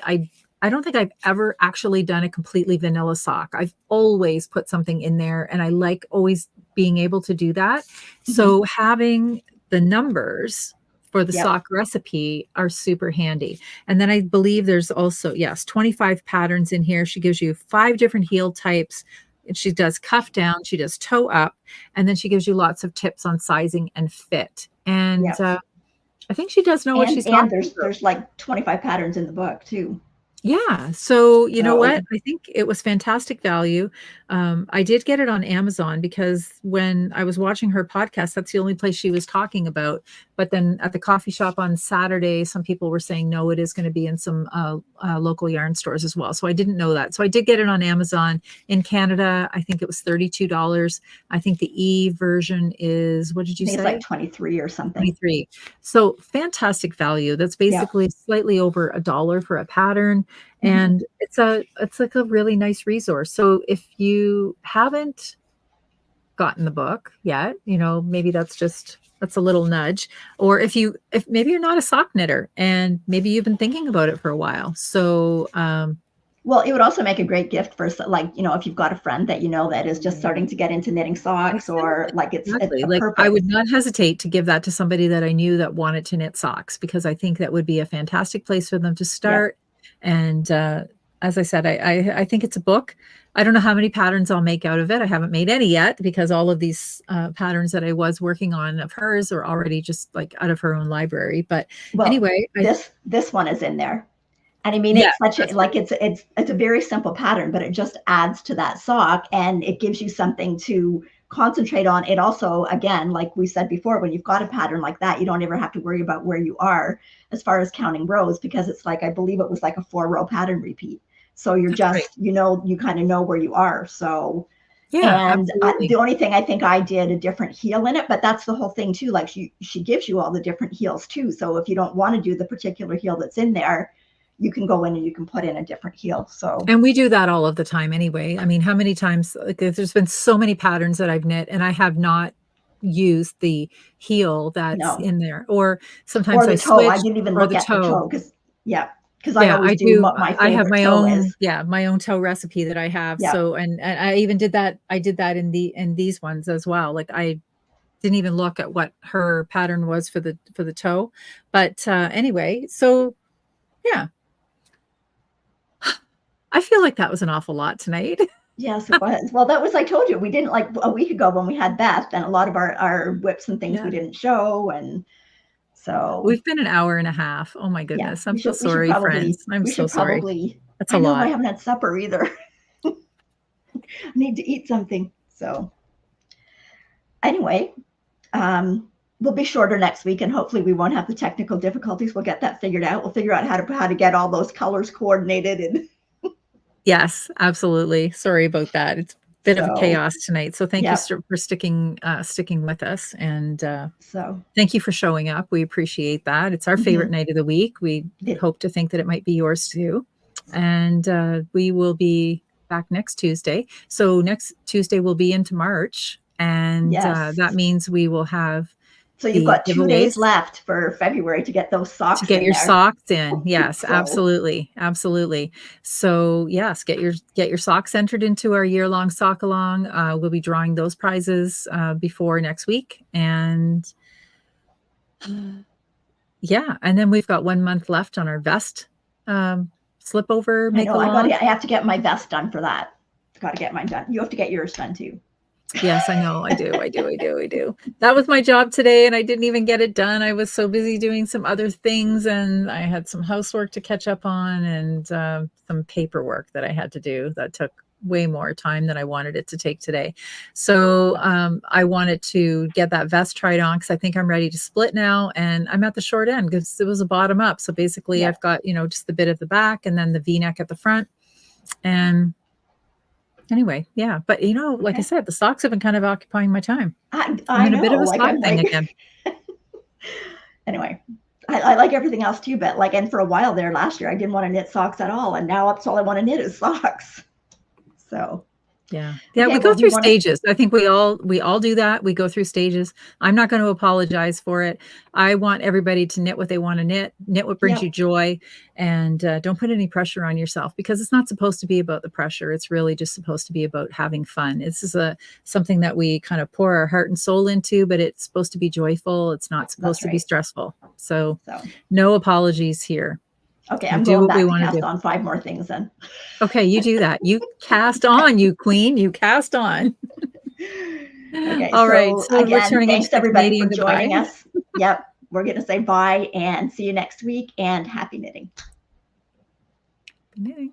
don't think I've ever actually done a completely vanilla sock. I've always put something in there, and I like always being able to do that. So having the numbers for the sock recipe are super handy. And then I believe there's also, 25 patterns in here. She gives you 5 different heel types. And she does cuff down, she does toe up, and then she gives you lots of tips on sizing and fit. And I think she does know what she's talking about. There's like 25 patterns in the book too. Yeah. So you know what? I think it was fantastic value. I did get it on Amazon because when I was watching her podcast, that's the only place she was talking about. But then at the coffee shop on Saturday, some people were saying, no, it is going to be in some local yarn stores as well. So I didn't know that. So I did get it on Amazon. In Canada, I think it was $32. I think the E version is, what did you say? It's like 23 or something. 23. So fantastic value. That's basically slightly over $1 for a pattern. And it's like a really nice resource. So if you haven't gotten the book yet, maybe that's a little nudge. Or if maybe you're not a sock knitter and maybe you've been thinking about it for a while. So, well, it would also make a great gift for, like, if you've got a friend that that is just starting to get into knitting socks, or like it's like perfect. I would not hesitate to give that to somebody that I knew that wanted to knit socks, because I think that would be a fantastic place for them to start. And as I said, I think it's a book. I don't know how many patterns I'll make out of it. I haven't made any yet because all of these patterns that I was working on of hers are already just like out of her own library. But anyway, this one is in there. And I mean, it's such a, like, it's a very simple pattern, but it just adds to that sock and it gives you something to concentrate on. It also, again, like we said before, when you've got a pattern like that, you don't ever have to worry about where you are as far as counting rows, because it's like, I believe it was like a 4-row pattern repeat. So you're just, you kind of know where you are. So, and the only thing I think I did a different heel in it, but that's the whole thing too. Like she gives you all the different heels too. So if you don't want to do the particular heel that's in there, you can go in and you can put in a different heel. So, and we do that all of the time anyway. I mean, how many times, like, there's been so many patterns that I've knit and I have not used the heel that's in there, or sometimes I switch. I didn't even look at the toe because I always I have my own my own toe recipe that I have. So and I even did that. I did that in these ones as well. Like I didn't even look at what her pattern was for the toe. But anyway, so yeah. I feel like that was an awful lot tonight. Yes, it was. Well, that was, I told you, we didn't, like a week ago when we had Beth, and a lot of our whips and things we didn't show. And so we've been an hour and a half. Oh my goodness. I'm so sorry, friends. I'm so sorry. That's a lot. I haven't had supper either. I need to eat something. So anyway, we'll be shorter next week, and hopefully we won't have the technical difficulties. We'll get that figured out. We'll figure out how to get all those colors coordinated. And yes, absolutely. Sorry about that. It's a bit of a chaos tonight. So thank you for sticking with us. And thank you for showing up. We appreciate that. It's our favorite night of the week. We hope to think that it might be yours too. And we will be back next Tuesday. So next Tuesday we'll be into March, and Yes. that means we will have So you've the got 2 days giveaways left for February to get those socks to get in your there. socks in. Yes, So- absolutely. Absolutely. So yes, get your socks entered into our year-long sock along. We'll be drawing those prizes before next week. And yeah, and then we've got 1 month left on our vest slip over I make know, along. I have to get my vest done for that. Got to get mine done. You have to get yours done too. Yes, I know. I do. That was my job today, and I didn't even get it done. I was so busy doing some other things, and I had some housework to catch up on, and some paperwork that I had to do that took way more time than I wanted it to take today. So I wanted to get that vest tried on because I think I'm ready to split now, and I'm at the short end because it was a bottom up. So basically, I've got, just the bit at the back and then the V-neck at the front. And anyway, yeah. But, like I said, the socks have been kind of occupying my time. I I'm in know, a bit of a like, sock I'm thing like, again. anyway, I like everything else too, but like, and for a while there last year, I didn't want to knit socks at all. And now that's all I want to knit is socks. So Yeah. Okay, We go through stages. I think we all do that. We go through stages. I'm not going to apologize for it. I want everybody to knit what they want to knit what brings you joy, and don't put any pressure on yourself, because it's not supposed to be about the pressure. It's really just supposed to be about having fun. This is something that we kind of pour our heart and soul into, but it's supposed to be joyful. It's not supposed to be stressful. So no apologies here. Okay, I'm going back to cast on 5 more things then. Okay, you do that. You cast on, you queen. You cast on. Okay, all right. So again, thanks everybody for joining us. Yep, we're going to say bye and see you next week, and happy knitting. Happy knitting.